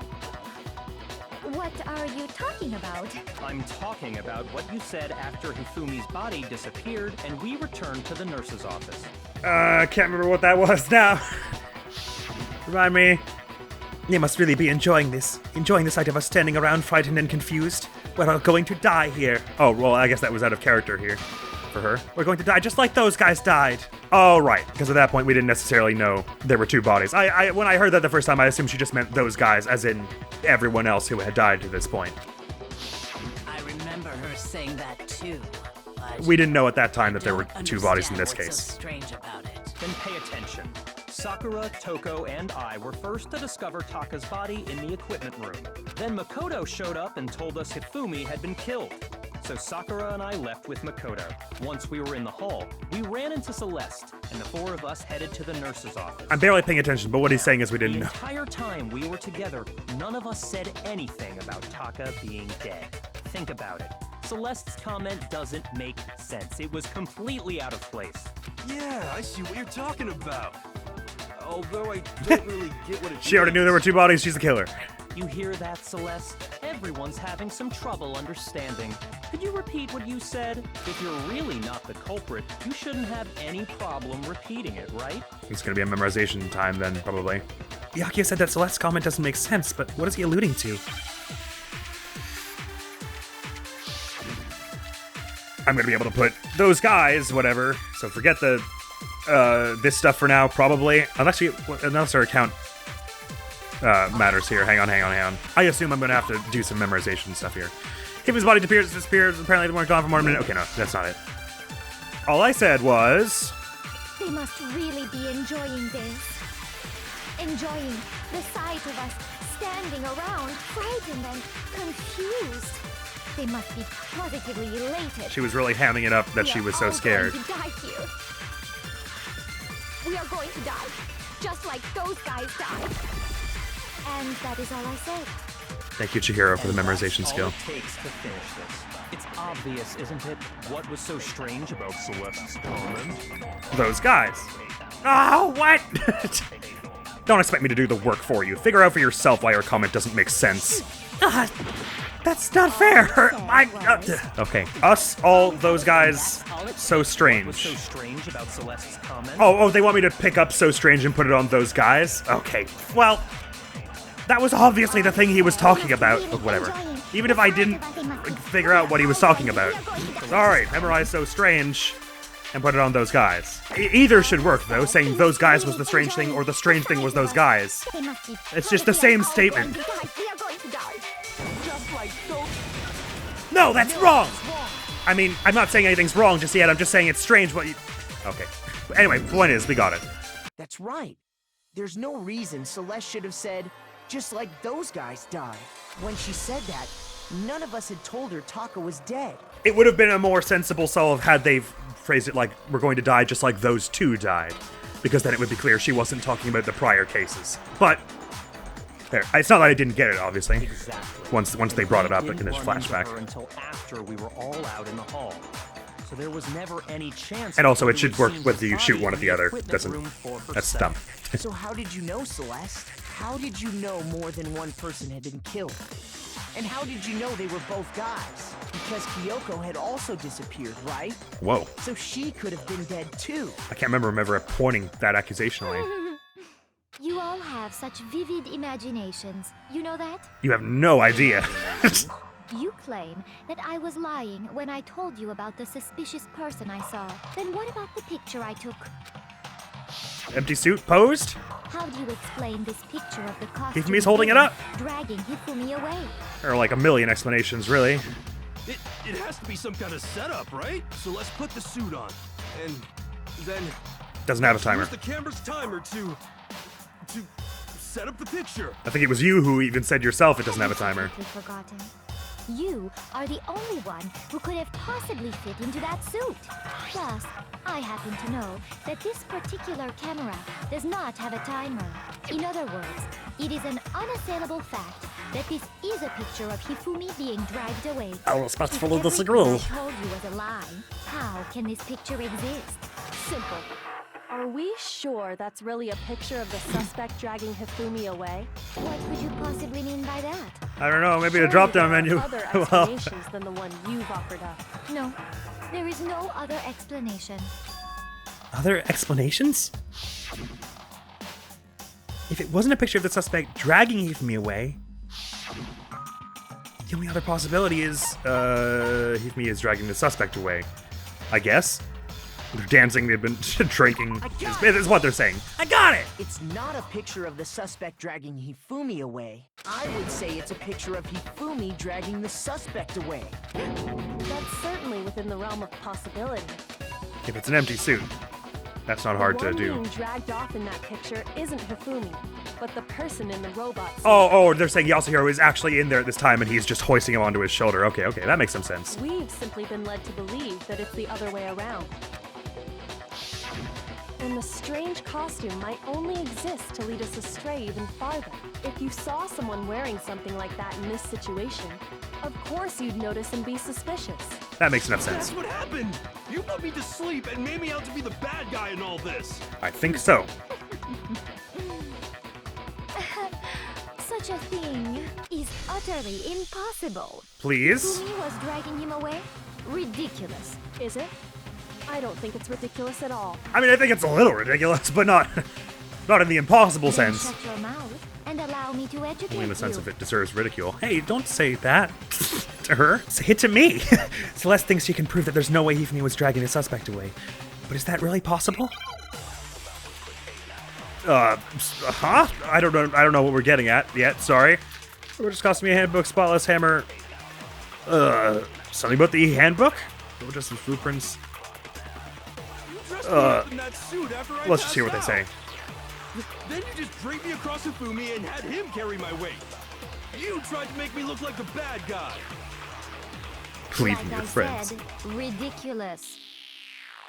What are you talking about? I'm talking about what you said after Hifumi's body disappeared and we returned to the nurse's office. Can't remember what that was now. Remind me. You must really be enjoying this sight of us standing around frightened and confused. We're all going to die here. Oh, well, I guess that was out of character here for her. We're going to die just like those guys died. Oh, right, because at that point we didn't necessarily know there were two bodies. When I heard that the first time, I assumed she just meant those guys, as in everyone else who had died to this point. I remember her saying that too. But We didn't know at that time that there I were don't two bodies in this understand case. what's so strange about it. Then pay attention. Sakura, Toko, and I were first to discover Taka's body in the equipment room. Then Makoto showed up and told us Hifumi had been killed. So Sakura and I left with Makoto. Once we were in the hall, we ran into Celeste, and the four of us headed to the nurse's office. I'm barely paying attention, but what he's saying is we didn't The know. entire time we were together, none of us said anything about Taka being dead. Think about it. Celeste's comment doesn't make sense. It was completely out of place. Yeah, I see what you're talking about. Although I don't really get what it She already knew there were two bodies, she's the killer. You hear that, Celeste? Everyone's having some trouble understanding. Could you repeat what you said? If you're really not the culprit, you shouldn't have any problem repeating it, right? It's gonna be a memorization time then, probably. Byakuya said that Celeste's comment doesn't make sense, but what is he alluding to? I'm gonna be able to put those guys, whatever. So forget the this stuff for now, probably. Unless our account matters here. Hang on. I assume I'm gonna have to do some memorization stuff here. If his body disappears, apparently they weren't gone for more than a minute. Okay, no, that's not it. All I said was... They must really be enjoying this. Enjoying the sight of us standing around, frightened and confused. They must be positively elated. She was really hamming it up that she was so scared. We are all going to die here. We are going to die, just like those guys died. And that is all I said. Thank you, Chihiro, for the memorization All skill. it takes to finish this. It's obvious, isn't it? What was so strange about Celeste's comment? Those guys. Oh, what? Don't expect me to do the work for you. Figure out for yourself why your comment doesn't make sense. That's not fair. Okay. Us, all those guys, so What was strange. so strange about Celeste's comment? Oh, they want me to pick up so strange and put it on those guys? Okay. Well, that was obviously the thing he was talking about. Or whatever. Even if I didn't figure out what he was talking about. Alright, memorize so strange and put it on those guys. Either should work, though, saying those guys was the strange thing or the strange thing was those guys. It's just the same statement. We are going to die. Just like those... No, that's wrong! I mean, I'm not saying anything's wrong just yet, I'm just saying it's strange what you... Okay. Anyway, point is, we got it. That's right. There's no reason Celeste should have said, just like those guys died. When she said that, none of us had told her Taka was dead. It would have been a more sensible solve had they phrased it like, we're going to die just like those two died. Because then it would be clear she wasn't talking about the prior cases. But, there. It's not that I didn't get it, obviously. Exactly. Once they brought it up in Didn't this run into flashback. her until after we were all out in the hall. So there was never any chance. And also, it we should would work seen whether you the shoot body one or in the other. equipment Doesn't... room for her That's set. dumb. So how did you know, Celeste? How did you know more than one person had been killed? And how did you know they were both guys? Because Kyoko had also disappeared, right? Whoa. So she could have been dead too. I can't remember him ever pointing that accusationally. You all have such vivid imaginations. You know that? You have no idea. You claim that I was lying when I told you about the suspicious person I saw. Then what about the picture I took? Empty suit posed? How do you explain this picture of the costume Hifumi's holding it up. dragging Hifumi away? There are like a million explanations, really. It has to be some kind of setup, right? So let's put the suit on. And then Doesn't have a timer. use the camera's timer to set up the picture. I think it was you who even said yourself it doesn't have a timer. Completely forgotten. You are the only one who could have possibly fit into that suit. Plus, I happen to know that this particular camera does not have a timer. In other words, it is an unassailable fact that this is a picture of Hifumi being dragged away. I respectfully If disagree. everything I told you was a lie, how can this picture exist? Simple. Are we sure that's really a picture of the suspect dragging Hifumi away? What could you possibly mean by that? I don't know, maybe a Surely drop-down there are menu. other Well, explanations than the one you've offered up. No, there is no other explanation. other explanations? If it wasn't a picture of the suspect dragging Hifumi away, the only other possibility is, Hifumi is dragging the suspect away. I guess. They're dancing, they've been drinking, is what they're saying. I got it! It's not a picture of the suspect dragging Hifumi away. I would say it's a picture of Hifumi dragging the suspect away. That's certainly within the realm of possibility. If it's an empty suit, that's not hard the to one do. being dragged off in that picture isn't Hifumi, but the person in the robot suit. Oh, they're saying Yasuhiro is actually in there at this time and he's just hoisting him onto his shoulder. Okay, that makes some sense. We've simply been led to believe that it's the other way around. And the strange costume might only exist to lead us astray even farther. If you saw someone wearing something like that in this situation, of course you'd notice and be suspicious. That makes enough sense. That's what happened. You put me to sleep and made me out to be the bad guy in all this. I think so. Such a thing is utterly impossible. Please? Hifumi was dragging him away? Ridiculous. Is it? I don't think it's ridiculous at all. I mean, I think it's a little ridiculous, but not in the impossible Then sense. shut your mouth and allow me to educate Only in the sense you. of it deserves ridicule. Hey, don't say that to her. Say it to me. Celeste thinks she can prove that there's no way Hifumi was dragging the suspect away. But is that really possible? Huh? I don't know what we're getting at yet, sorry. What just cost me a handbook, spotless hammer. Something about the handbook? Or just some blueprints? You dressed me up in that suit after I Let's just hear what they passed say. out. Then you just dragged me across Hifumi and had him carry my weight. You tried to make me look like the bad guy. Plead Like with your I friends. said, ridiculous.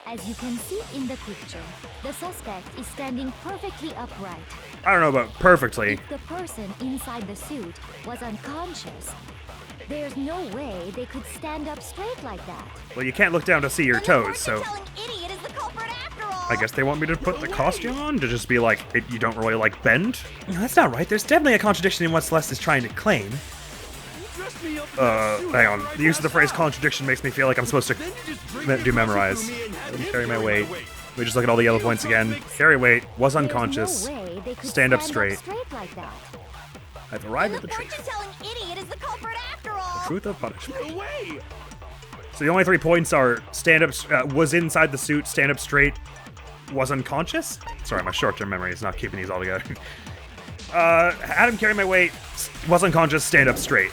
As you can see in the picture, the suspect is standing perfectly upright. I don't know about perfectly. If the person inside the suit was unconscious, there's no way they could stand up straight like that. Well, you can't look down to see your toes, so Idiot is the culprit after all. I guess they want me to put the costume on to just be like, you don't really like bend? No, that's not right. There's definitely a contradiction in what Celeste is trying to claim. You dressed me up in that suit Hang on. after I The use of the passed phrase out. contradiction makes me feel like I'm supposed to Then you just dragged me do across memorize. Hifumi and had Let me him carry my weight. We just look at all the yellow points again. Make- Carry weight, was There's unconscious. no way they could Stand up straight. like that. I've arrived at The the truth. fortune-telling idiot is the culprit after all. Truth of punishment. No way. So the only 3 points are stand up, was inside the suit, stand up straight, was unconscious? Sorry, my short-term memory is not keeping these all together. Had him carry my weight, was unconscious, stand up straight.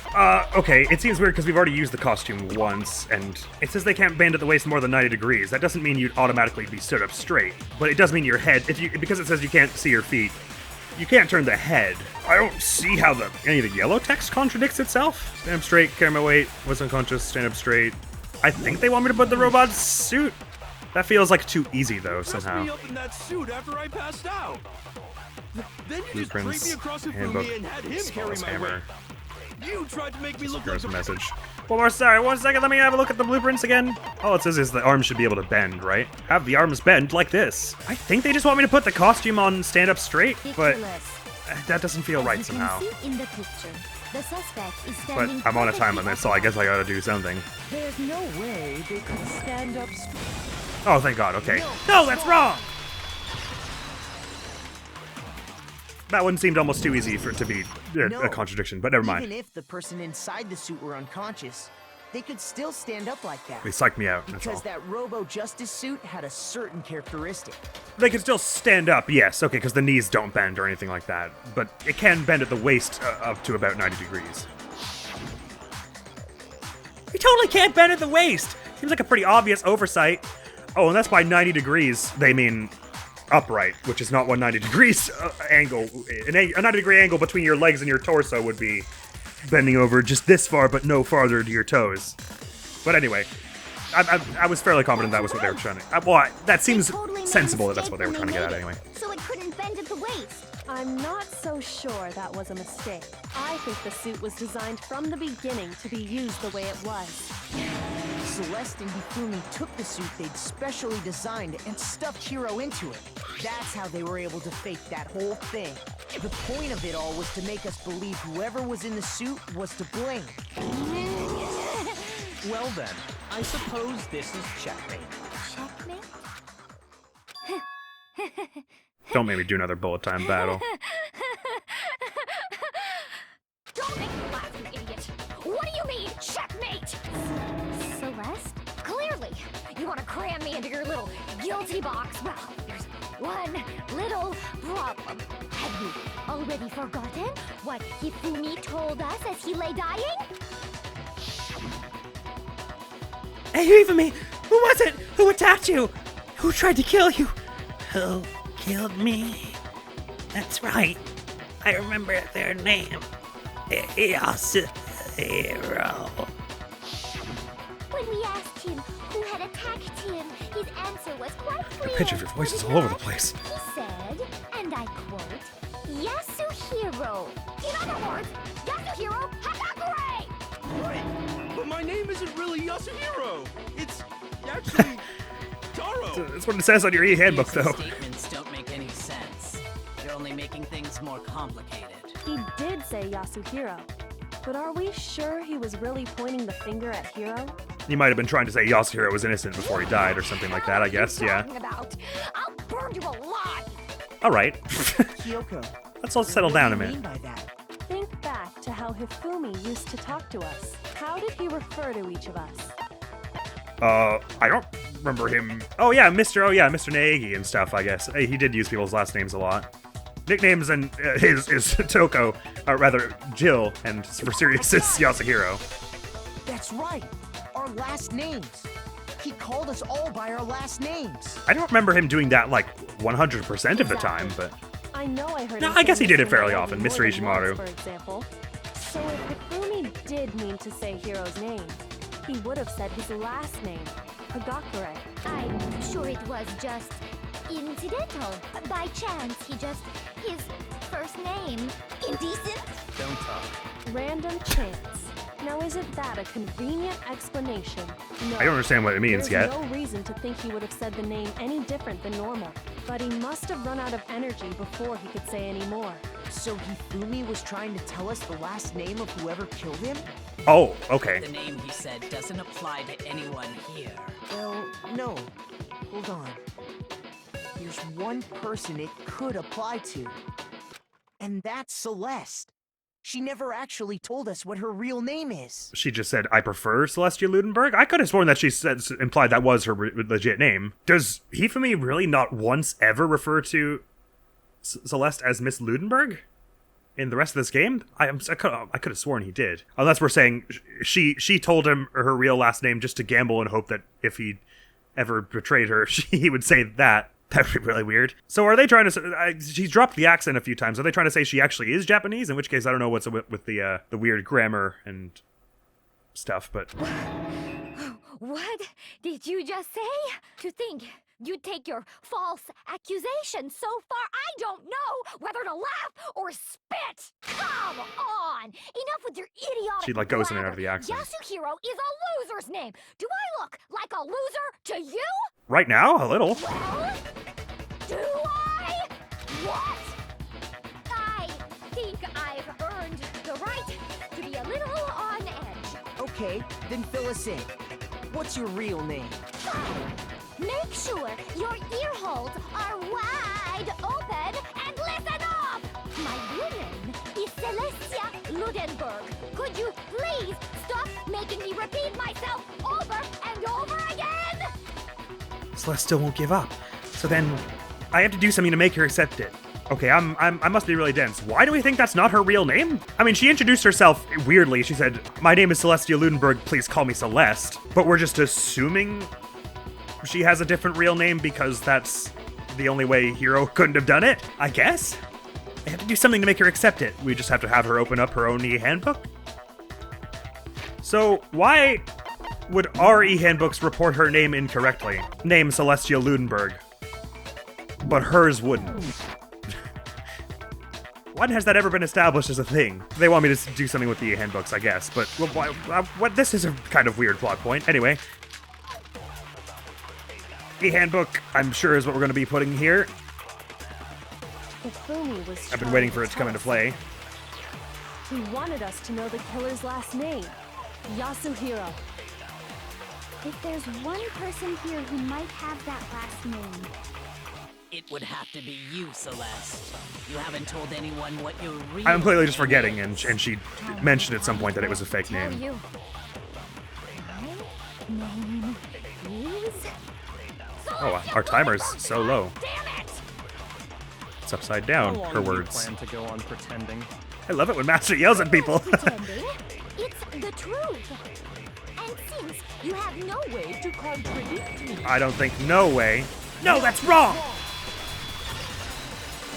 Okay, it seems weird because we've already used the costume once, and it says they can't bend at the waist more than 90 degrees. That doesn't mean you'd automatically be stood up straight, but it does mean your head, because it says you can't see your feet, you can't turn the head. I don't see how any of the yellow text contradicts itself. Stand up straight, carry my weight, was unconscious, stand up straight. I think they want me to put the robot suit. That feels like too easy though, Dressed me somehow. up in that suit after I passed out. Then you just dragged Blueprints, me across handbook, Hifumi and had him carry spotless my hammer. weight. You tried to make me look like Here's the a message. One second, let me have a look at the blueprints again. All it says is the arms should be able to bend, right? Have the arms bend like this. I think they just want me to put the costume on stand up straight, but Ridiculous. That doesn't feel right As you somehow. can see in the picture, the suspect is standing But I'm on a time perfectly limit, so I guess I gotta do something. There's no way they could stand up Oh, thank God, okay. No, that's wrong! That one seemed almost too easy for it to be a contradiction, but never mind. Even if the person inside the suit were unconscious, they could still stand up like that. They psyched me out, that's Because all. that Robo-Justice suit had a certain characteristic. They can still stand up, yes, okay, because the knees don't bend or anything like that. But it can bend at the waist up to about 90 degrees. You totally can't bend at the waist! Seems like a pretty obvious oversight. Oh, and that's by 90 degrees, they mean upright, which is not 190 degrees angle. A 90 degree angle between your legs and your torso would be bending over just this far, but no farther to your toes. But anyway, I was fairly confident that was what they were trying to... well, that seems sensible that that's what they were trying to get at anyway. So it couldn't bend at the waist. I'm not so sure that was a mistake. I think the suit was designed from the beginning to be used the way it was. Celeste and Hifumi took the suit they'd specially designed and stuffed Hiro into it. That's how they were able to fake that whole thing. The point of it all was to make us believe whoever was in the suit was to blame. Well then, I suppose this is checkmate. Checkmate? Don't make me do another bullet time battle. Don't make me laugh, you idiot! What do you mean, checkmate? Celeste? Clearly! You want to cram me into your little guilty box. Well, there's one little problem. Have you already forgotten what Hifumi told us as he lay dying? Hey, Hifumi! Who was it? Who attacked you? Who tried to kill you? Who killed me? That's right. I remember their name. Yasuhiro. When we asked him who had attacked him, his answer was quite clear. The pitch of your voice is all over the place. He said, and I quote, Yasuhiro. In other words, Yasuhiro Hagakure! Wait, but my name isn't really Yasuhiro. It's actually Taro. That's what it says on your e-handbook, These though. statements don't make any sense. You're only making things more complicated. He did say Yasuhiro, but are we sure he was really pointing the finger at Hiro? He might have been trying to say Yasuhiro was innocent before he died or something like that, I guess, yeah. Talking about? I'll burn you alive! Alright. Kyoko, Let's all settle down a what do you minute. mean by that? Think back to how Hifumi used to talk to us. How did he refer to each of us? I don't remember him. Oh yeah, Mr. Naegi and stuff, I guess. He did use people's last names a lot. Nicknames and his is Toko, or rather Jill, and for serious is Yasuhiro. That's right. Our last names. He called us all by our last names. I don't remember him doing that like 100% of the time, but I know I heard No, him I guess say he did it Mr. fairly Naegi often, more Mr. than Ishimaru. once, for example. So if Hifumi did mean to say Hiro's name, he would have said his last name, Hagakure. I'm sure it was just incidental. By chance, his first name. Indecent? Don't talk. Random chance. Now isn't that a convenient explanation? No. I don't understand what it means There's yet. no reason to think he would have said the name any different than normal. But he must have run out of energy before he could say any more. So Hifumi was trying to tell us the last name of whoever killed him? Oh, okay. The name he said doesn't apply to anyone here. Well, no. Hold on. There's one person it could apply to. And that's Celeste. She never actually told us what her real name is. She just said, I prefer Celestia Ludenberg? I could have sworn that she said, implied that was her legit name. Does Hifumi really not once ever refer to Celeste as Miss Ludenberg? In the rest of this game? I could have sworn he did. Unless we're saying she told him her real last name just to gamble and hope that if he ever betrayed her, he would say that. That would be really weird. So are they trying to... she's dropped the accent a few times. Are they trying to say she actually is Japanese? In which case, I don't know what's with the weird grammar and stuff, but... What did you just say? To think you'd take your false accusation so far, I don't know whether to laugh or spit! Come on! Enough with your idiotic She, like, goes in and out of the blather. accent. Yasuhiro is a loser's name! Do I look like a loser to you? Right now, a little. Well, do I? What? I think I've earned the right to be a little on edge. Okay, then fill us in. What's your real name? Make sure your ear holes are wide open and listen up! My real name is Celestia Ludenberg. Could you please stop making me repeat myself over and over again? Celeste still won't give up. So then, I have to do something to make her accept it. Okay, I must be really dense. Why do we think that's not her real name? I mean, she introduced herself weirdly. She said, "My name is Celestia Ludenberg, please call me Celeste." But we're just assuming she has a different real name because that's the only way Hero couldn't have done it, I guess? I have to do something to make her accept it. We just have to have her open up her own e-handbook? So, why would our e-handbooks report her name incorrectly? Name Celestia Ludenberg. But hers wouldn't. When has that ever been established as a thing? They want me to do something with the e-handbooks, I guess, but what? This is a kind of weird plot point. Anyway. E-handbook, I'm sure, is what we're going to be putting here. Hifumi was I've been waiting for it to come into play. He wanted us to know the killer's last name, Yasuhiro. If there's one person here who might have that last name, It would have to be you, Celeste. You haven't told anyone what your real I'm completely just name forgetting, is. and she mentioned at some point that it was a fake tell name. you. My name is... Oh, our timer's so low. Damn it! It's upside How down, long her do you words. plan to go on pretending? I love it when Master yells at people. Pretending. It's the truth. And since you have no way to contradict me, I don't think no way. No, that's wrong!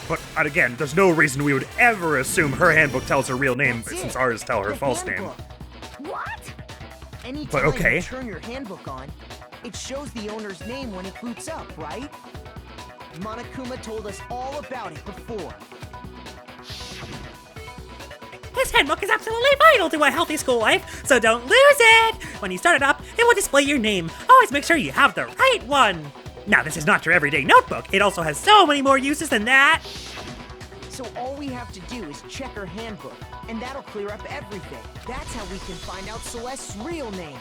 But again, there's no reason we would ever assume her handbook tells her real name That's since it. ours tell her The false name. handbook. what? Anytime okay. you turn your handbook on, it shows the owner's name when it boots up, right? Monokuma told us all about it before. This handbook is absolutely vital to a healthy school life, so don't lose it! When you start it up, it will display your name. Always make sure you have the right one! Now, this is not your everyday notebook. It also has so many more uses than that. So all we have to do is check her handbook, and that'll clear up everything. That's how we can find out Celeste's real name.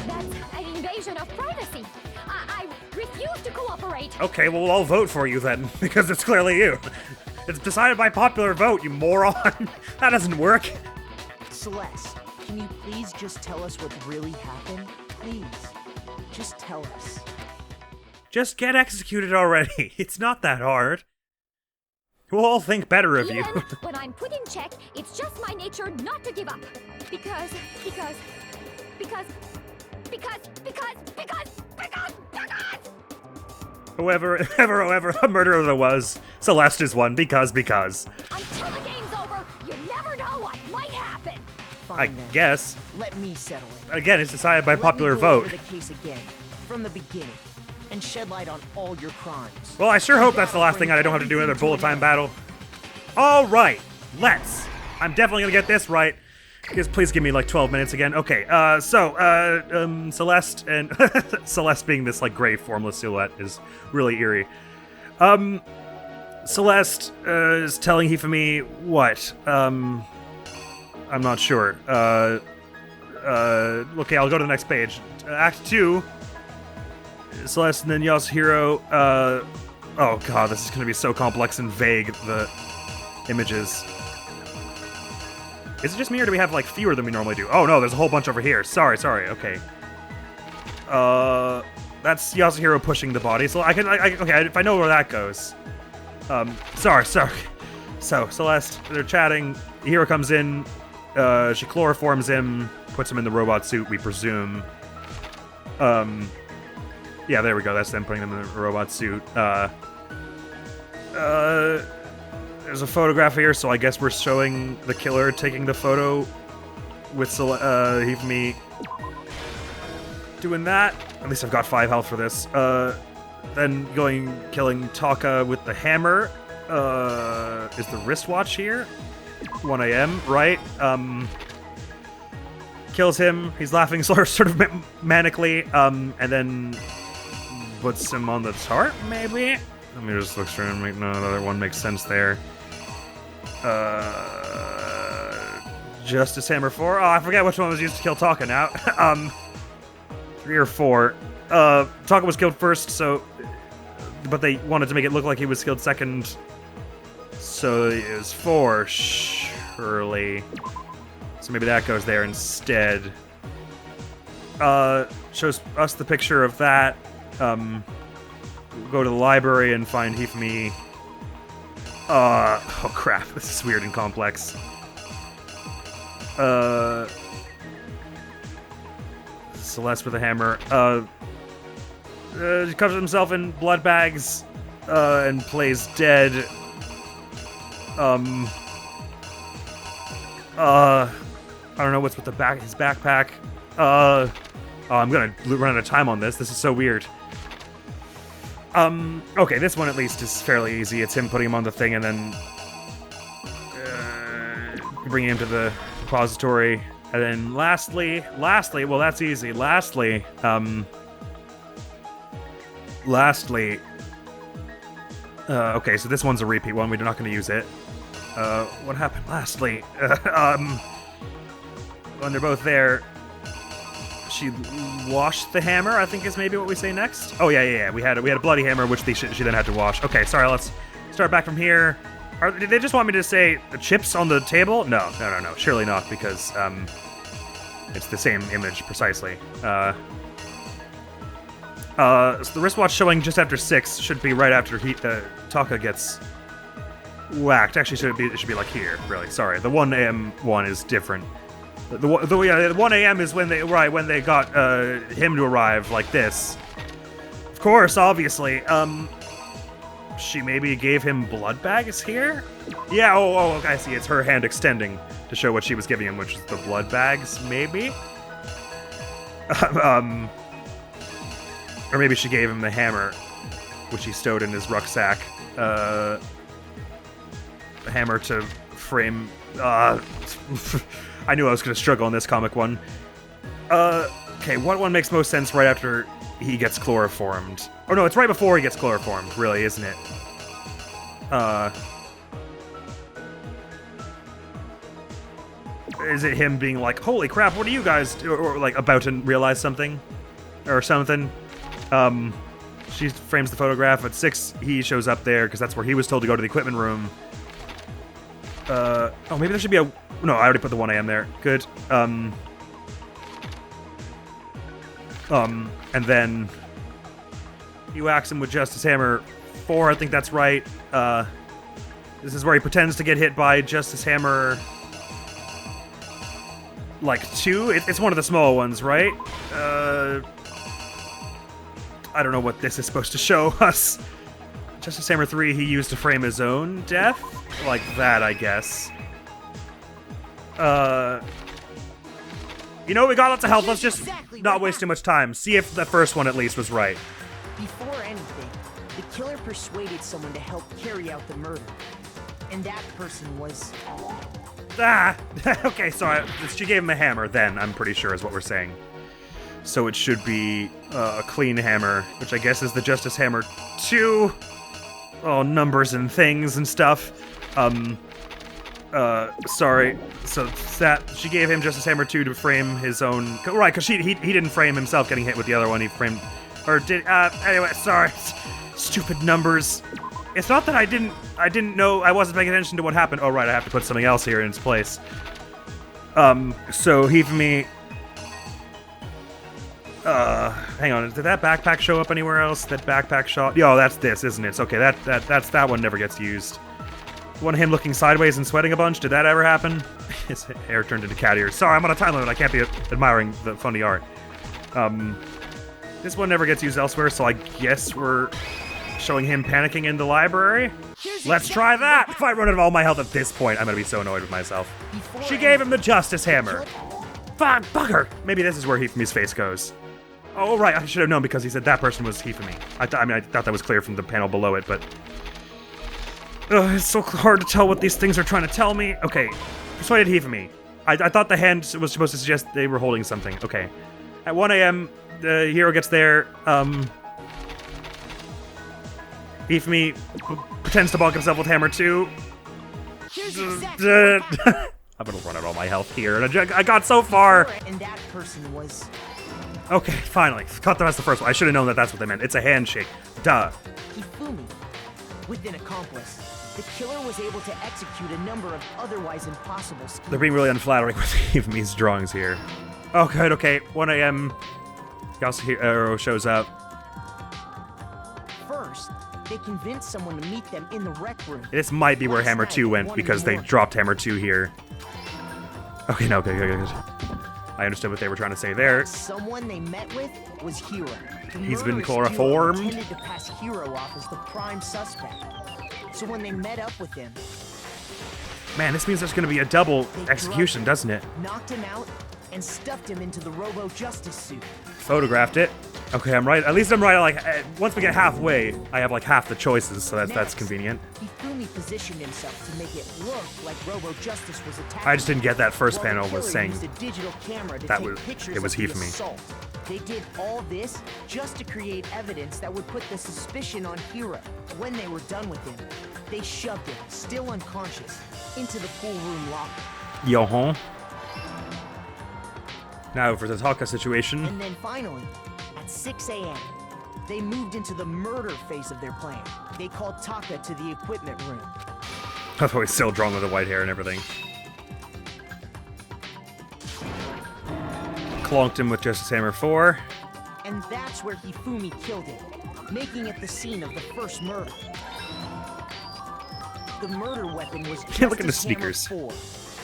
That's an invasion of privacy. I refuse to cooperate. Okay, well, I'll vote for you then, because it's clearly you. It's decided by popular vote, you moron. That doesn't work. Celeste, can you please just tell us what really happened? Please, just tell us. Just get executed already. It's not that hard. We'll all think better of you. Even when I'm put in check, it's just my nature not to give up. Because... However a murderer there was, Celeste is one because. Until the game's over, you never know what might happen. Fine I then. guess. Let me settle it. Again, it's decided by popular Let me go vote. over the case again, from the beginning, and shed light on all your crimes. Well, I sure hope that's the last thing and I don't have to do another bullet time battle. Alright, let's. I'm definitely gonna get this right. Just please give me like 12 minutes again. Okay, Celeste and Celeste being this like gray formless silhouette is really eerie. Celeste is telling Hifumi what? I'm not sure. Okay, I'll go to the next page. Act 2. Celeste and then Yasuhiro. Oh god, this is gonna be so complex and vague, the images. Is it just me, or do we have, like, fewer than we normally do? Oh, no, there's a whole bunch over here. Sorry, okay. That's Yasuhiro pushing the body, so okay, if I know where that goes. Sorry. So, Celeste, they're chatting. Hiro comes in, she chloroforms him, puts him in the robot suit, we presume. Yeah, there we go, that's them putting him in the robot suit. There's a photograph here, so I guess we're showing the killer taking the photo with Hifumi doing that. At least I've got 5 health for this. Then killing Taka with the hammer. Is the wristwatch here? 1 a.m., right? Kills him. He's laughing sort of manically, and then puts him on the chart, maybe? Let me just look through and make no other one makes sense there. Justice Hammer 4. Oh, I forget which one was used to kill Taka now. 3 or 4. Taka was killed first, so... But they wanted to make it look like he was killed second. So it was 4, surely. So maybe that goes there instead. Shows us the picture of that. We'll go to the library and find Hifumi. Oh crap, this is weird and complex. Celeste with a hammer. He covers himself in blood bags, and plays dead. I don't know what's with his backpack. Oh, I'm gonna run out of time on this. This is so weird. Okay, this one at least is fairly easy. It's him putting him on the thing and then bringing him to the repository. And then lastly, well, that's easy. Lastly, okay, so this one's a repeat one. We're not going to use it. What happened lastly? When they're both there, she washed the hammer, I think is maybe what we say next. Oh, yeah. We had a bloody hammer, which she then had to wash. Okay, sorry, let's start back from here. Did they just want me to say the chips on the table? No. Surely not, because it's the same image precisely. So the wristwatch showing just after 6 should be right after Taka gets whacked. Actually, it should be like here, really. Sorry, the 1 a.m. one is different. The 1 a.m. is when they got him to arrive like this. Of course, obviously. She maybe gave him blood bags here? Yeah, oh, I see. It's her hand extending to show what she was giving him, which is the blood bags, maybe? Or maybe she gave him the hammer, which he stowed in his rucksack. The hammer to frame... I knew I was going to struggle on this comic one. Okay, what one makes most sense right after he gets chloroformed? Oh no, it's right before he gets chloroformed, really, isn't it? Is it him being like, holy crap, what are you guys or like about to realize something? Or something? She frames the photograph. At 6, he shows up there, because that's where he was told to go to the equipment room. Oh, maybe there should be a... No, I already put the 1 a.m. there. Good. And then he whacks him with Justice Hammer 4, I think that's right. This is where he pretends to get hit by Justice Hammer... like 2? It's one of the small ones, right? I don't know what this is supposed to show us. Justice Hammer 3 he used to frame his own death? Like that, I guess. You know, we got lots of help. Let's just not waste too much time. See if the first one at least was right. Before anything, the killer persuaded someone to help carry out the murder. And that person was... Okay, sorry. She gave him a hammer then, I'm pretty sure is what we're saying. So it should be a clean hammer, which I guess is the Justice Hammer 2. Oh, numbers and things and stuff. Sorry. So that she gave him Justice Hammer 2 to frame his own... Right, because he didn't frame himself getting hit with the other one. He framed... Or did... Anyway, sorry. Stupid numbers. It's not that I didn't know... I wasn't paying attention to what happened. Oh, right, I have to put something else here in its place. So Hifumi... hang on, did that backpack show up anywhere else? That backpack shot? Yo, that's this, isn't it? Okay, that one never gets used. One of him looking sideways and sweating a bunch, did that ever happen? His hair turned into cat ears. Sorry, I'm on a time limit, I can't be admiring the funny art. This one never gets used elsewhere, so I guess we're showing him panicking in the library? Let's try that! If I run out of all my health at this point, I'm gonna be so annoyed with myself. She gave him the Justice Hammer! Fuck, bugger! Maybe this is where Hifumi's face goes. Oh, right, I should have known because he said that person was Hifumi. I thought that was clear from the panel below it, but... it's so hard to tell what these things are trying to tell me. Okay, persuaded Hifumi. I thought the hand was supposed to suggest they were holding something. Okay. At 1 a.m., the hero gets there, Hifumi pretends to bonk himself with Hammer 2. Here's exactly what happened. I'm gonna run out all my health here, and I got so far. And that person was Okay, finally. Caught them as the first one. I should have known that that's what they meant. It's a handshake. Duh. Hifumi. With an accomplice, the killer was able to execute a number of otherwise impossible schemes. They're being really unflattering with Hifumi's drawings here. Oh, good, okay. 1 a.m. Yasuhiro shows up. First, they convinced someone to meet them in the rec room. This might be where Hammer 2 went, because they dropped Hammer 2 here. Okay, no, good. I understood what they were trying to say there. Someone they met with was Hiro. He's been The chloroformed. intended to pass Hiro off as the prime suspect. So when they met up with him, Man, this means there's gonna be a double they execution, drugged doesn't it? him, knocked him out, and stuffed him into the Robo-Justice suit. Photographed it. Okay, I'm right. At least I'm right. Like, once we get halfway, I have like half the choices, so that's Next, convenient. Hifumi positioned himself to make it look like Robo-Justice was attacking I just didn't get that first while the panel was killer saying used a digital camera to that take was- pictures it was of the Hifumi. assault. They did all this just to create evidence that would put the suspicion on Hiro. When they were done with him, they shoved him, still unconscious, into the pool room locker. Yohon. Now for the Taka situation. And then finally, at 6 a.m., they moved into the murder phase of their plan. They called Taka to the equipment room. That's why he's still drawn with the white hair and everything. Clonked him with Justice Hammer 4. And that's where Hifumi killed him, making it the scene of the first murder. The murder weapon was Yeah, look at the Justice Hammer sneakers. 4,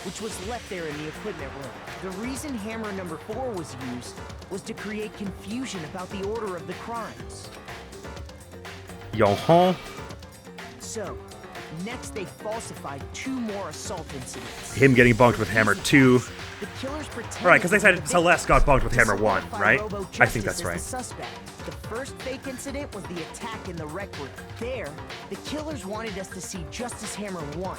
which was left there in the equipment room. The reason Hammer number 4 was used was to create confusion about the order of the crimes. Yohon. So, next they falsified 2 more assault incidents. Him getting bunked with Hammer 2. The killers pretended Right, because they to be said the Celeste got bunked with to Hammer 1, solidify right? Robo-Justice I think that's as right. The suspect. The first fake incident was the attack in the rec room. There, the killers wanted us to see Justice Hammer 1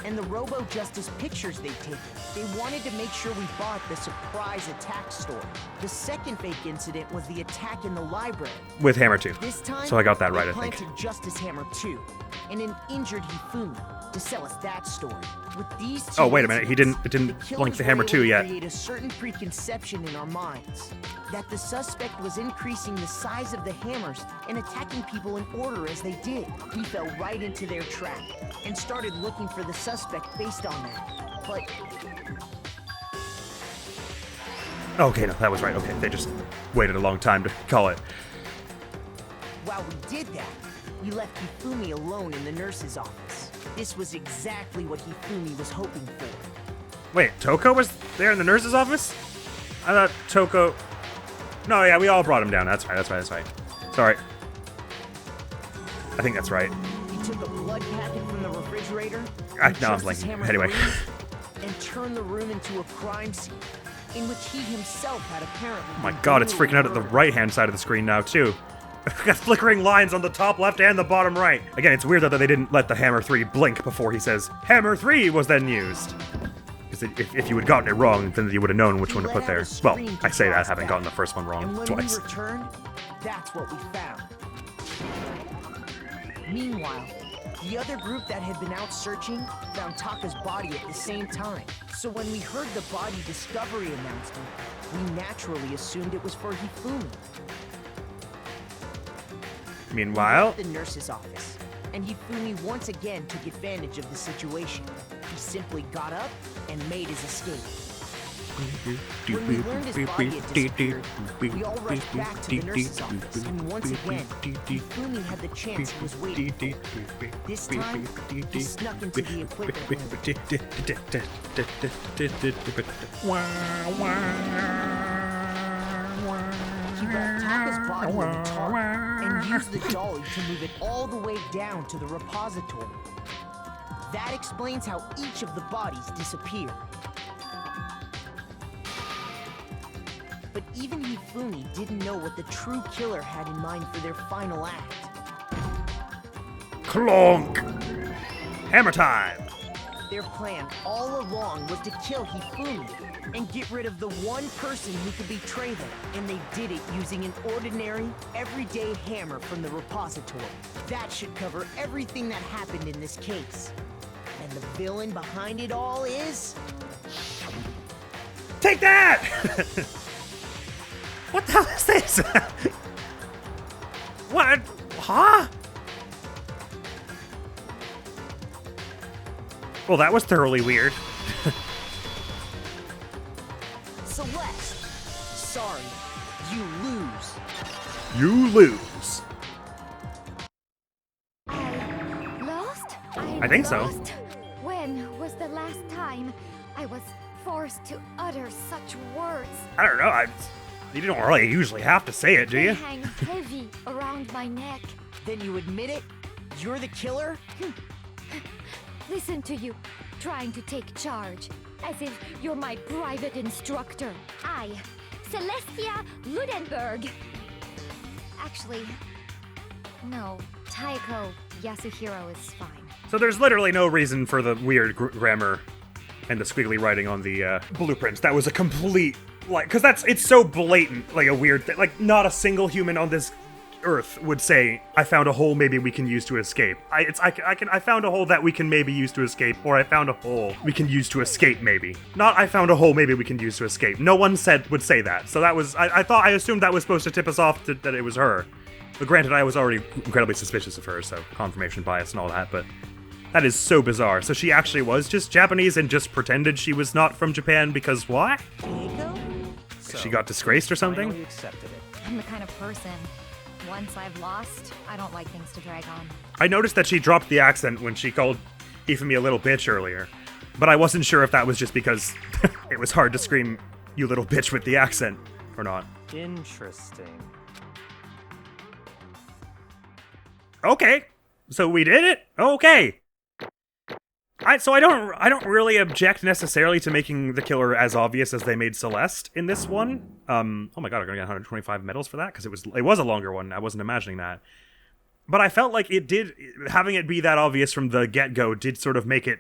and the Robo-Justice pictures they'd taken. They wanted to make sure we bought the surprise attack story. The second fake incident was the attack in the library. With Hammer 2. This time, So I got that they right, I think. planted Justice Hammer 2 and an injured Hifumi to sell us that story. With these two Oh, wait a minute. It incidents, didn't the blink killers the were Hammer able 2 to yet. create a certain preconception in our minds that the suspect was increasing the size of the hammers and attacking people in order as they did. We fell right into their trap and started looking for the suspect based on that. But Okay, no, that was right. Okay, they just waited a long time to call it. while we did that, we left Hifumi alone in the nurse's office. This was exactly what Hifumi was hoping for. Wait, Toko was there in the nurse's office? I thought Toko... No, yeah, we all brought him down. That's right. Sorry. I think that's right. He took a blood packet from the refrigerator, Now I'm Justice blanking. Hammer Anyway. 3, and turned the room into a crime scene in which he himself had apparently. Oh my god, it's freaking out at the right-hand side of the screen now, too. Got flickering lines on the top left and the bottom right. Again, it's weird that they didn't let the Hammer 3 blink before he says, Hammer 3 was then used. Because if you had gotten it wrong, then you would have known which one to put there. Well, I say that having gotten the first one And wrong when twice. we returned, that's what we found. Meanwhile, the other group that had been out searching found Taka's body at the same time. So when we heard the body discovery announcement, we naturally assumed it was for Hifumi. Meanwhile, The nurse's office, and Hifumi once again took advantage of the situation. He simply got up and made his escape. When we learned his body had disappeared, we all rushed back to the nurse's office, and once again, Hifumi had the chance he was waiting for. This time, he snuck into the equipment room. He wrapped Taka's body in the tarp and used the dolly to move it all the way down to the repository. That explains how each of the bodies disappeared. But even Hifumi didn't know what the true killer had in mind for their final act. Clonk! Hammer time! Their plan all along was to kill Hifumi and get rid of the one person who could betray them. And they did it using an ordinary, everyday hammer from the repository. That should cover everything that happened in this case. And the villain behind it all is... Take that! What the hell is this? What? Huh? Well, that was thoroughly weird. Celeste. Sorry, you lose. You lose. I lost? I think so. lost? When was the last time I was forced to utter such words? I don't know. You don't really usually have to say it, do They you? hang heavy around my neck. Then you admit it? You're the killer? Listen to you, trying to take charge, as if you're my private instructor. I, Celestia Ludenberg. Actually, no, Taiko Yasuhiro is fine. So there's literally no reason for the weird grammar and the squiggly writing on the blueprints. That was a complete, because it's so blatant, like a weird thing. Like, not a single human on this Earth would say, I found a hole maybe we can use to escape. I found a hole that we can maybe use to escape, or I found a hole we can use to escape maybe. Not I found a hole maybe we can use to escape. No one would say that. So that was, I assumed that was supposed to tip us off that it was her. But granted, I was already incredibly suspicious of her, so confirmation bias and all that, but that is so bizarre. So she actually was just Japanese and just pretended she was not from Japan because why? She got disgraced or something? Finally accepted it. I'm the kind of person, once I've lost, I don't like things to drag on. I noticed that she dropped the accent when she called Ifumi a little bitch earlier, but I wasn't sure if that was just because it was hard to scream, you little bitch, with the accent, or not. Interesting. Okay, so we did it? Okay. I don't really object necessarily to making the killer as obvious as they made Celeste in this one. Oh my god, I'm gonna get 125 medals for that because it was a longer one. I wasn't imagining that, but I felt like having it be that obvious from the get-go did sort of make it.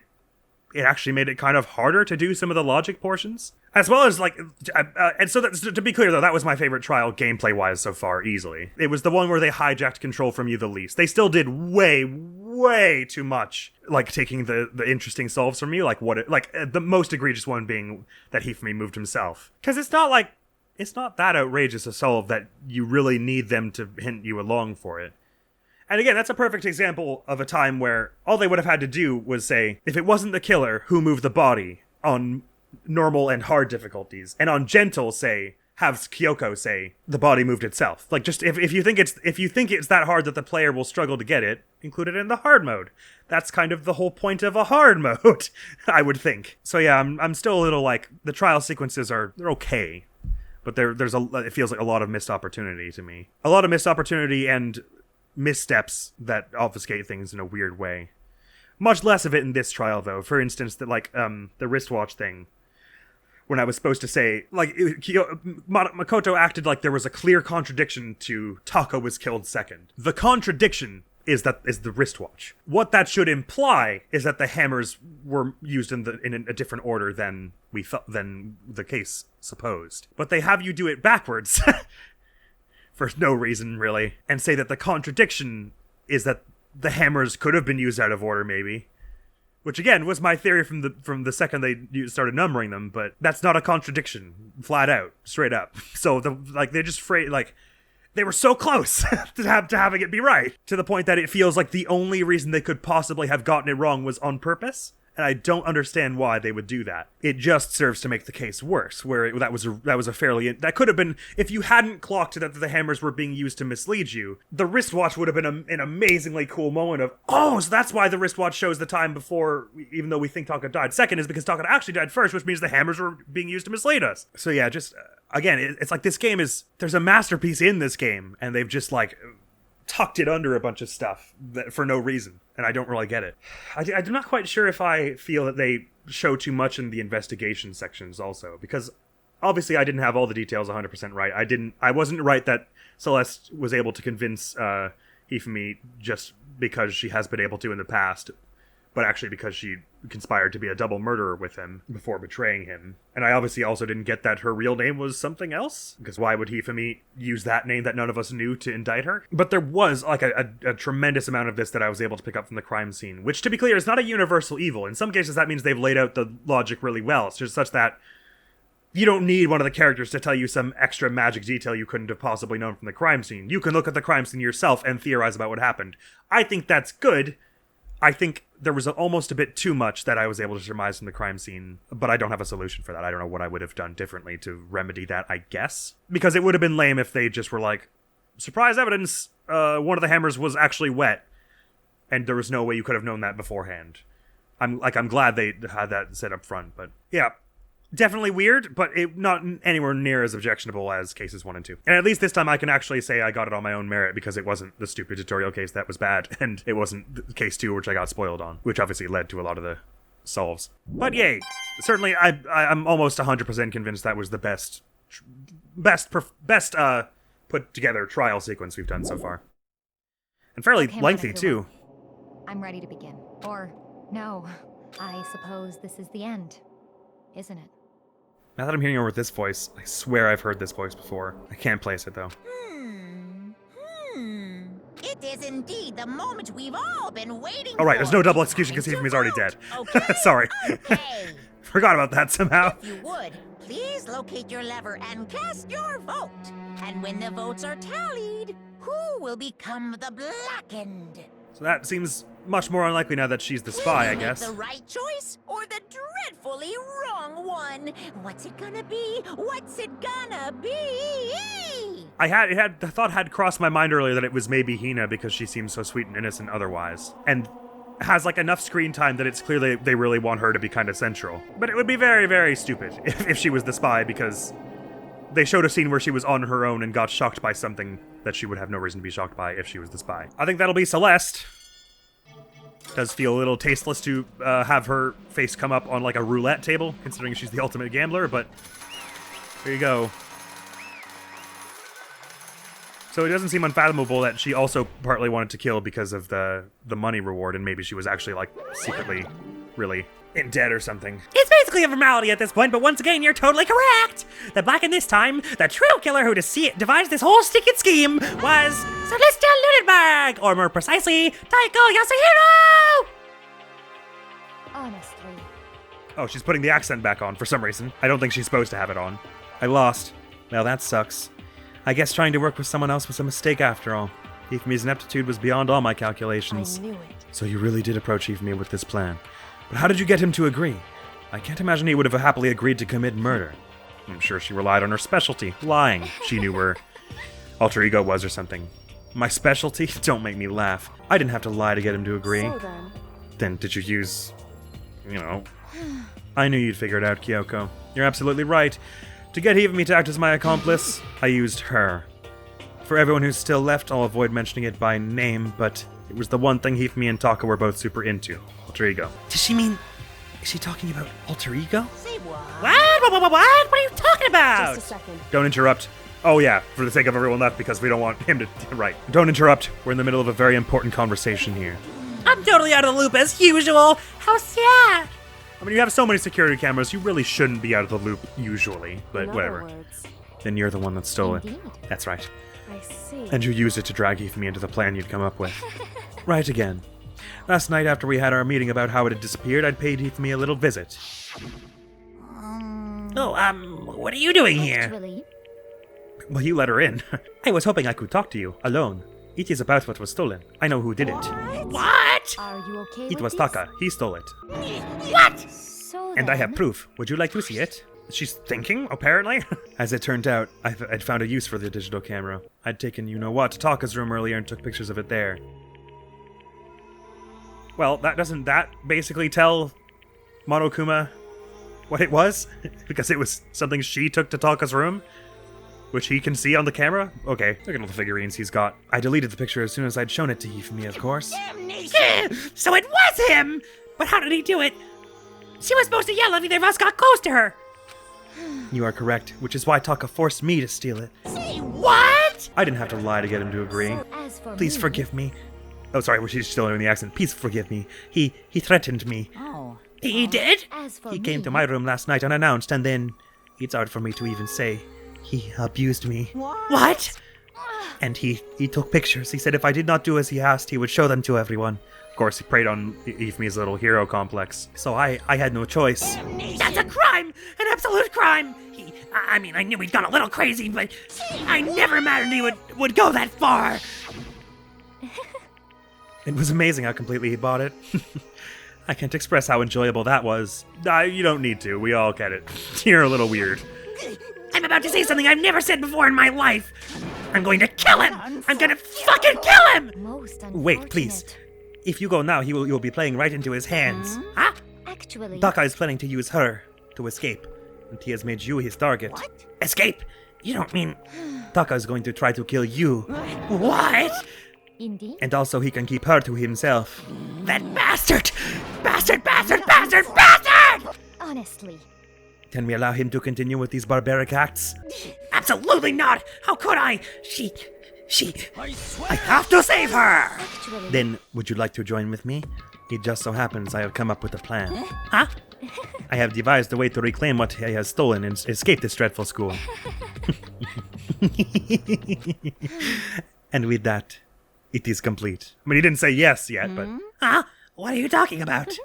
It actually made it kind of harder to do some of the logic portions, as well as and so to be clear though, that was my favorite trial gameplay-wise so far, easily. It was the one where they hijacked control from you the least. They still did way too much, like taking the interesting solves from you, the most egregious one being that Hifumi moved himself. Because it's not that outrageous a solve that you really need them to hint you along for it. And again, that's a perfect example of a time where all they would have had to do was say, if it wasn't the killer who moved the body on normal and hard difficulties, and on gentle, say, have Kyoko say, the body moved itself. Like, just if you think it's that hard that the player will struggle to get it, include it in the hard mode. That's kind of the whole point of a hard mode, I would think. So yeah, I'm still a little like, the trial sequences they're okay, but it feels like a lot of missed opportunity to me. A lot of missed opportunity and missteps that obfuscate things in a weird way. Much less of it in this trial, though. For instance, the wristwatch thing, when I was supposed to say, Makoto acted like there was a clear contradiction to Taka was killed second. The contradiction is the wristwatch. What that should imply is that the hammers were used in a different order than the case supposed. But they have you do it backwards. For no reason, really, and say that the contradiction is that the hammers could have been used out of order, maybe. Which, again, was my theory from the second they started numbering them, but that's not a contradiction, flat out, straight up. So, they just they were so close to having it be right, to the point that it feels like the only reason they could possibly have gotten it wrong was on purpose. And I don't understand why they would do that. It just serves to make the case worse, where that could have been, if you hadn't clocked that the hammers were being used to mislead you, the wristwatch would have been an amazingly cool moment of, oh, so that's why the wristwatch shows the time before, even though we think Taka died. Second is because Taka actually died first, which means the hammers were being used to mislead us. So yeah, just, again, it's like this game there's a masterpiece in this game, and they've just tucked it under a bunch of stuff for no reason, and I don't really get it. I'm not quite sure if I feel that they show too much in the investigation sections also, because obviously I didn't have all the details 100% right. I wasn't right that Celeste was able to convince Hifumi just because she has been able to in the past, but actually because she conspired to be a double murderer with him before betraying him. And I obviously also didn't get that her real name was something else, because why would Hifumi use that name that none of us knew to indict her? But there was like a tremendous amount of this that I was able to pick up from the crime scene, which, to be clear, is not a universal evil. In some cases, that means they've laid out the logic really well. It's just such that you don't need one of the characters to tell you some extra magic detail you couldn't have possibly known from the crime scene. You can look at the crime scene yourself and theorize about what happened. I think that's good. I think there was almost a bit too much that I was able to surmise from the crime scene, but I don't have a solution for that. I don't know what I would have done differently to remedy that, I guess. Because it would have been lame if they just were like, surprise evidence, one of the hammers was actually wet, and there was no way you could have known that beforehand. I'm glad they had that set up front, but yeah. Definitely weird, but not anywhere near as objectionable as cases 1 and 2. And at least this time I can actually say I got it on my own merit, because it wasn't the stupid tutorial case that was bad, and it wasn't case 2 which I got spoiled on, which obviously led to a lot of the solves. But yay! Certainly, I'm almost 100% convinced that was the best put together trial sequence we've done so far. And fairly lengthy, too. I'm ready to begin. Or, no, I suppose this is the end, isn't it? Now that I'm hearing over this voice, I swear I've heard this voice before. I can't place it, though. It is indeed the moment we've all been waiting for. Alright, there's no double execution because Hifumi's already dead. Okay? Sorry. Okay. Forgot about that somehow. If you would, please locate your lever and cast your vote. And when the votes are tallied, who will become the blackened? So that seems much more unlikely now that she's the spy, I guess. The right choice or the dreadfully wrong one? What's it gonna be? What's it gonna be? The thought had crossed my mind earlier that it was maybe Hina because she seems so sweet and innocent otherwise. And has like enough screen time that it's clear they really want her to be kind of central. But it would be very, very stupid if she was the spy, because they showed a scene where she was on her own and got shocked by something that she would have no reason to be shocked by if she was the spy. I think that'll be Celeste. Does feel a little tasteless to have her face come up on like a roulette table, considering she's the ultimate gambler, but there you go. So it doesn't seem unfathomable that she also partly wanted to kill because of the money reward, and maybe she was actually like secretly really in debt or something. It's basically a formality at this point, but once again, you're totally correct. The black in this time, the true killer who devised this whole stinking scheme was Celeste Lunenberg, or more precisely, Taiko Yasuhiro! Honestly. Oh, she's putting the accent back on for some reason. I don't think she's supposed to have it on. I lost. Well, that sucks. I guess trying to work with someone else was a mistake after all. Hifumi's ineptitude was beyond all my calculations. I knew it. So you really did approach Hifumi with this plan. But how did you get him to agree? I can't imagine he would have happily agreed to commit murder. I'm sure she relied on her specialty, lying. She knew where alter ego was or something. My specialty? Don't make me laugh. I didn't have to lie to get him to agree. So then... Then did you use... I knew you'd figure it out, Kyoko. You're absolutely right. To get Hifumi to act as my accomplice, I used her. For everyone who's still left, I'll avoid mentioning it by name, but it was the one thing Hifumi and Taka were both super into. Alter ego. Does she mean... Is she talking about alter ego? Say what? What? What are you talking about? Just a second. Don't interrupt. Oh yeah, for the sake of everyone left, because we don't want him to... Right. Don't interrupt. We're in the middle of a very important conversation here. I'm totally out of the loop as usual. How sad. I mean, you have so many security cameras, you really shouldn't be out of the loop usually, but In whatever. other words, Then you're the one that stole it. Indeed. That's right. I see. And you used it to drag Hifumi into the plan you'd come up with. Right again. Last night, after we had our meeting about how it had disappeared, I'd paid Hifumi a little visit. What are you doing here? Actually, Well, you let her in. I was hoping I could talk to you, alone. It is about what was stolen. I know who did it. What? are you okay It with was this? Taka. He stole it. What? So And I have then- proof. Would you like to see it? She's thinking, apparently. As it turned out, I'd found a use for the digital camera. I'd taken you-know-what to Taka's room earlier and took pictures of it there. Well, doesn't that basically tell Monokuma what it was? Because it was something she took to Taka's room? Which he can see on the camera? Okay, look at all the figurines he's got. I deleted the picture as soon as I'd shown it to Hifumi, of course. So it was him! But how did he do it? She was supposed to yell if either of us got close to her. You are correct, which is why Taka forced me to steal it. What? I didn't have to lie to get him to agree. So as for Please me, forgive me. Oh, sorry, she's still doing the accent. Please forgive me. He threatened me. Oh. He did? As for He me, came to my room last night unannounced, and then it's hard for me to even say. He abused me. What? And he took pictures. He said if I did not do as he asked, he would show them to everyone. Of course, he preyed on Ifmi's little hero complex. So I had no choice. That's a crime! An absolute crime! I mean, I knew he'd gone a little crazy, but I never imagined he would go that far! It was amazing how completely he bought it. I can't express how enjoyable that was. You don't need to. We all get it. You're a little weird. I'm about to say something I've never said before in my life! I'm going to kill him! I'm gonna fucking kill him! most Wait, please. unfortunate. If you go now, you'll be playing right into his hands. Huh? Actually, Taka is planning to use her to escape, and he has made you his target. What? Escape? You don't mean... Taka is going to try to kill you, What? indeed. and also he can keep her to himself. That bastard! Bastard, bastard, bastard, bastard! Honestly, Can we allow him to continue with these barbaric acts? Absolutely not! How could I? She... I swear! I have to save her! actually, Then, would you like to join with me? It just so happens I have come up with a plan. Huh? I have devised a way to reclaim what he has stolen and escape this dreadful school. And with that, it is complete. I mean, he didn't say yes yet, but... Huh? What are you talking about?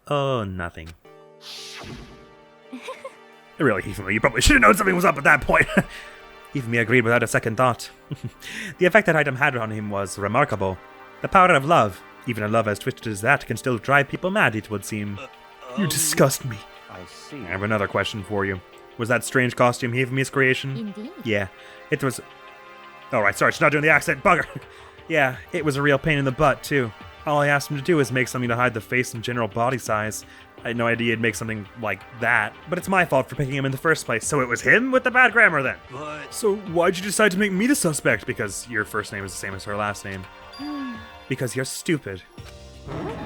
Oh, nothing. Really, Hifumi, you probably should have known something was up at that point. Hifumi agreed without a second thought. The effect that item had on him was remarkable. The power of love, even a love as twisted as that, can still drive people mad, it would seem. You disgust me. I see. I have another question for you. Was that strange costume Hifumi's creation? indeed. Yeah, it was... Alright, sorry, she's not doing the accent, bugger! Yeah, it was a real pain in the butt, too. All I asked him to do was make something to hide the face and general body size. I had no idea he'd make something like that, but it's my fault for picking him in the first place, so it was him with the bad grammar then. But So why'd you decide to make me the suspect? Because your first name is the same as her last name. Because you're stupid.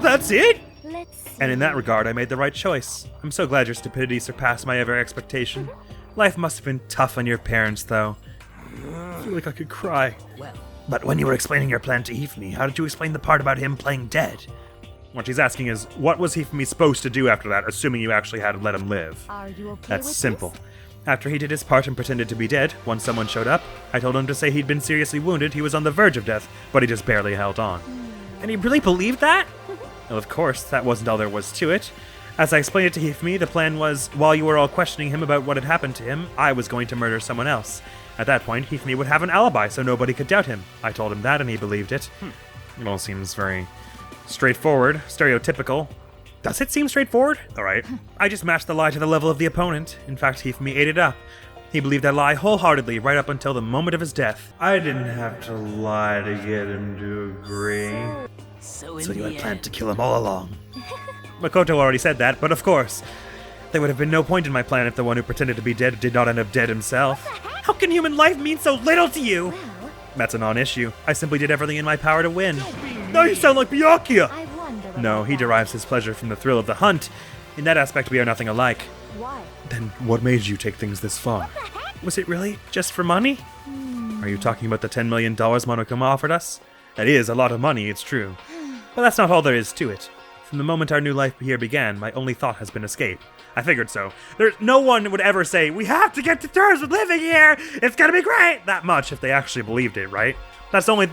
That's it? Let's see. And in that regard, I made the right choice. I'm so glad your stupidity surpassed my ever expectation. Life must have been tough on your parents, though. I feel like I could cry. Well, But when you were explaining your plan to Hifumi, how did you explain the part about him playing dead? What she's asking is, what was Hifumi supposed to do after that, assuming you actually had to let him live? Are you okay That's with simple. this? After he did his part and pretended to be dead, once someone showed up, I told him to say he'd been seriously wounded, he was on the verge of death, but he just barely held on. And he really believed that? Well, of course, that wasn't all there was to it. As I explained it to Hifumi, the plan was, while you were all questioning him about what had happened to him, I was going to murder someone else. At that point, Hifumi would have an alibi, so nobody could doubt him. I told him that, and he believed it. It all seems very straightforward, stereotypical. Does it seem straightforward? Alright. I just matched the lie to the level of the opponent. In fact, Hifumi ate it up. He believed that lie wholeheartedly right up until the moment of his death. I didn't have to lie to get him to agree. so in So you the had planned end, to kill him all along. Makoto already said that, but of course. There would have been no point in my plan if the one who pretended to be dead did not end up dead himself. How can human life mean so little to you? That's a non-issue. I simply did everything in my power to win. Now you sound like Byakuya! I wonder No, about he that. derives his pleasure from the thrill of the hunt. In that aspect, we are nothing alike. Why? Then what made you take things this far? Was it really just for money? Are you talking about the $10 million Monokuma offered us? That is a lot of money, it's true. But that's not all there is to it. From the moment our new life here began, my only thought has been escape. I figured so. No one would ever say, we have to get to terms with living here! It's gonna be great! That much if they actually believed it, right? That's the only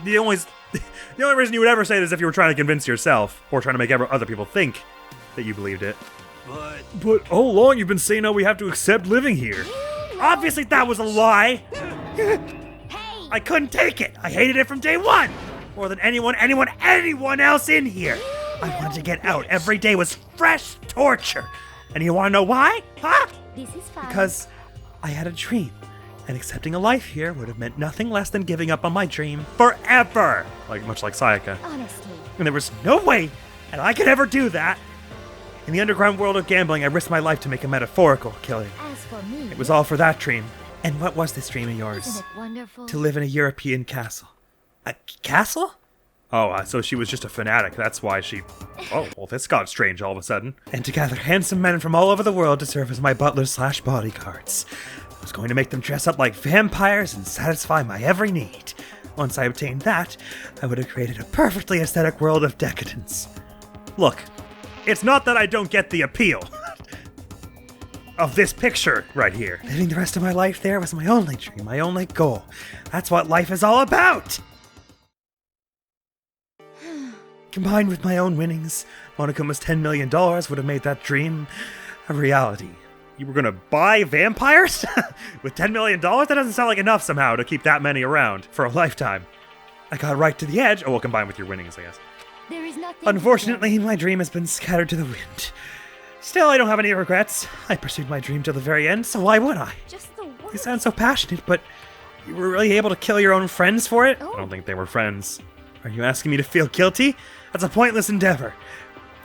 reason you would ever say it is if you were trying to convince yourself, or trying to make other people think that you believed it. But all along you've been saying how we have to accept living here. Obviously that was a lie! Hey! I couldn't take it! I hated it from day one! More than anyone else in here! I wanted to get out. Every day was fresh torture. And you wanna know why? Huh? This is fine. Because I had a dream, and accepting a life here would have meant nothing less than giving up on my dream forever! Much like Sayaka. Honestly, And there was no way that I could ever do that! In the underground world of gambling, I risked my life to make a metaphorical killing. as for me, It was all for that dream. And what was this dream of yours? isn't it wonderful? To live in a European castle. A castle? Oh, so she was just a fanatic. That's why she... Oh, well, this got strange all of a sudden. And to gather handsome men from all over the world to serve as my butlers/bodyguards. I was going to make them dress up like vampires and satisfy my every need. Once I obtained that, I would have created a perfectly aesthetic world of decadence. Look, it's not that I don't get the appeal of this picture right here. Living the rest of my life there was my only dream, my only goal. That's what life is all about! Combined with my own winnings, Monokuma's $10 million would have made that dream a reality. You were gonna buy vampires? With $10 million? That doesn't sound like enough somehow to keep that many around for a lifetime. I got right to the edge. Oh, well, combined with your winnings, I guess. There is nothing. Unfortunately, my dream has been scattered to the wind. Still, I don't have any regrets. I pursued my dream till the very end, so why would I? Just the word. You sound so passionate, but you were really able to kill your own friends for it? Oh. I don't think they were friends. Are you asking me to feel guilty? That's a pointless endeavor.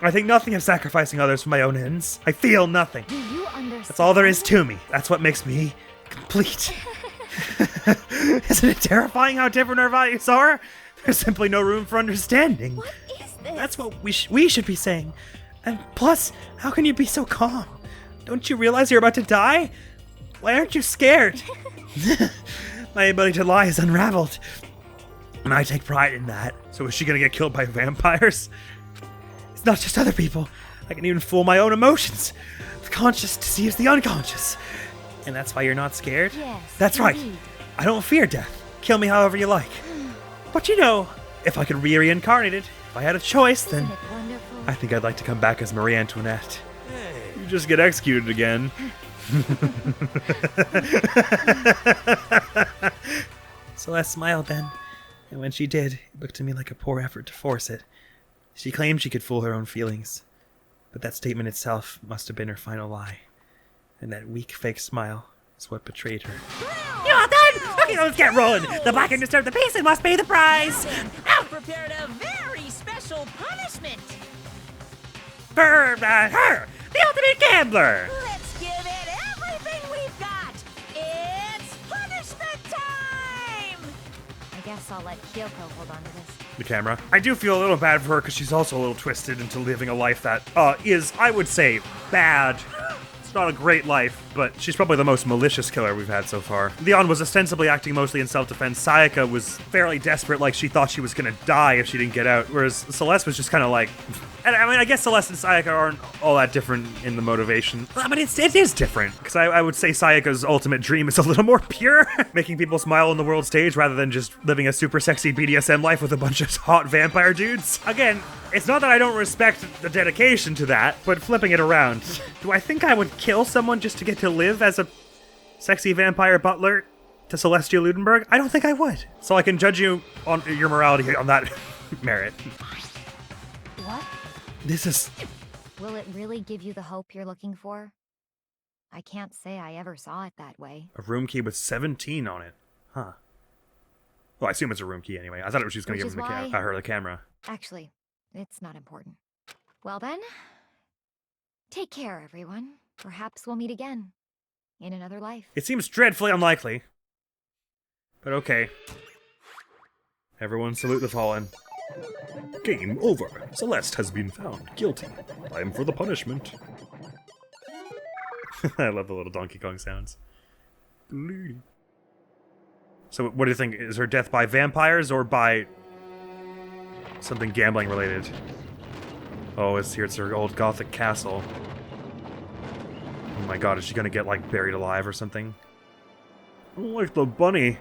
I think nothing of sacrificing others for my own ends. I feel nothing. Do you understand? That's all there is to me. That's what makes me complete. Isn't it terrifying how different our values are? There's simply no room for understanding. What is this? That's what we should be saying. And plus, how can you be so calm? Don't you realize you're about to die? Why aren't you scared? My ability to lie is unraveled. And I take pride in that. So is she gonna get killed by vampires? It's not just other people. I can even fool my own emotions. The conscious deceives the unconscious. And that's why you're not scared? Yes, That's right. indeed. I don't fear death. Kill me however you like. But you know, if I could be reincarnated, if I had a choice, then Isn't it wonderful? I think I'd like to come back as Marie Antoinette. You just get executed again. Celeste smiled then, and when she did, it looked to me like a poor effort to force it. She claimed she could fool her own feelings, but that statement itself must have been her final lie. And that weak fake smile is what betrayed her. You all done? Okay, let's get rolling. The black and disturb the peace and must pay the price. I've prepared a very special punishment. For her, the ultimate gambler. Let's give it everything we've got. It's punishment time! I guess I'll let Kyoko hold on to this. The camera. I do feel a little bad for her because she's also a little twisted into living a life that is, I would say, bad. It's not a great life, but she's probably the most malicious killer we've had so far. Leon was ostensibly acting mostly in self-defense. Sayaka was fairly desperate, like she thought she was gonna die if she didn't get out, whereas Celeste was just kind of like... And I mean, I guess Celeste and Sayaka aren't all that different in the motivation. But it is different, because I would say Sayaka's ultimate dream is a little more pure, making people smile on the world stage rather than just living a super sexy BDSM life with a bunch of hot vampire dudes. Again, it's not that I don't respect the dedication to that, but flipping it around, do I think I would kill someone just to get to live as a sexy vampire butler to Celestia Ludenberg? I don't think I would. So I can judge you on your morality on that merit. What? This is... Will it really give you the hope you're looking for? I can't say I ever saw it that way. a room key with 17 on it. Huh. Well, I assume it's a room key anyway. I thought she was going to Which give him is her the camera. Actually, it's not important. Well then, take care, everyone. Perhaps we'll meet again. In another life. It seems dreadfully unlikely. But okay. Everyone salute the fallen. Game over. Celeste has been found guilty. Time for the punishment. I love the little Donkey Kong sounds. So what do you think? Is her death by vampires or by something gambling related? Oh, it's here. It's her old Gothic castle. Oh my god, is she gonna get, like, buried alive or something? Oh, like the bunny.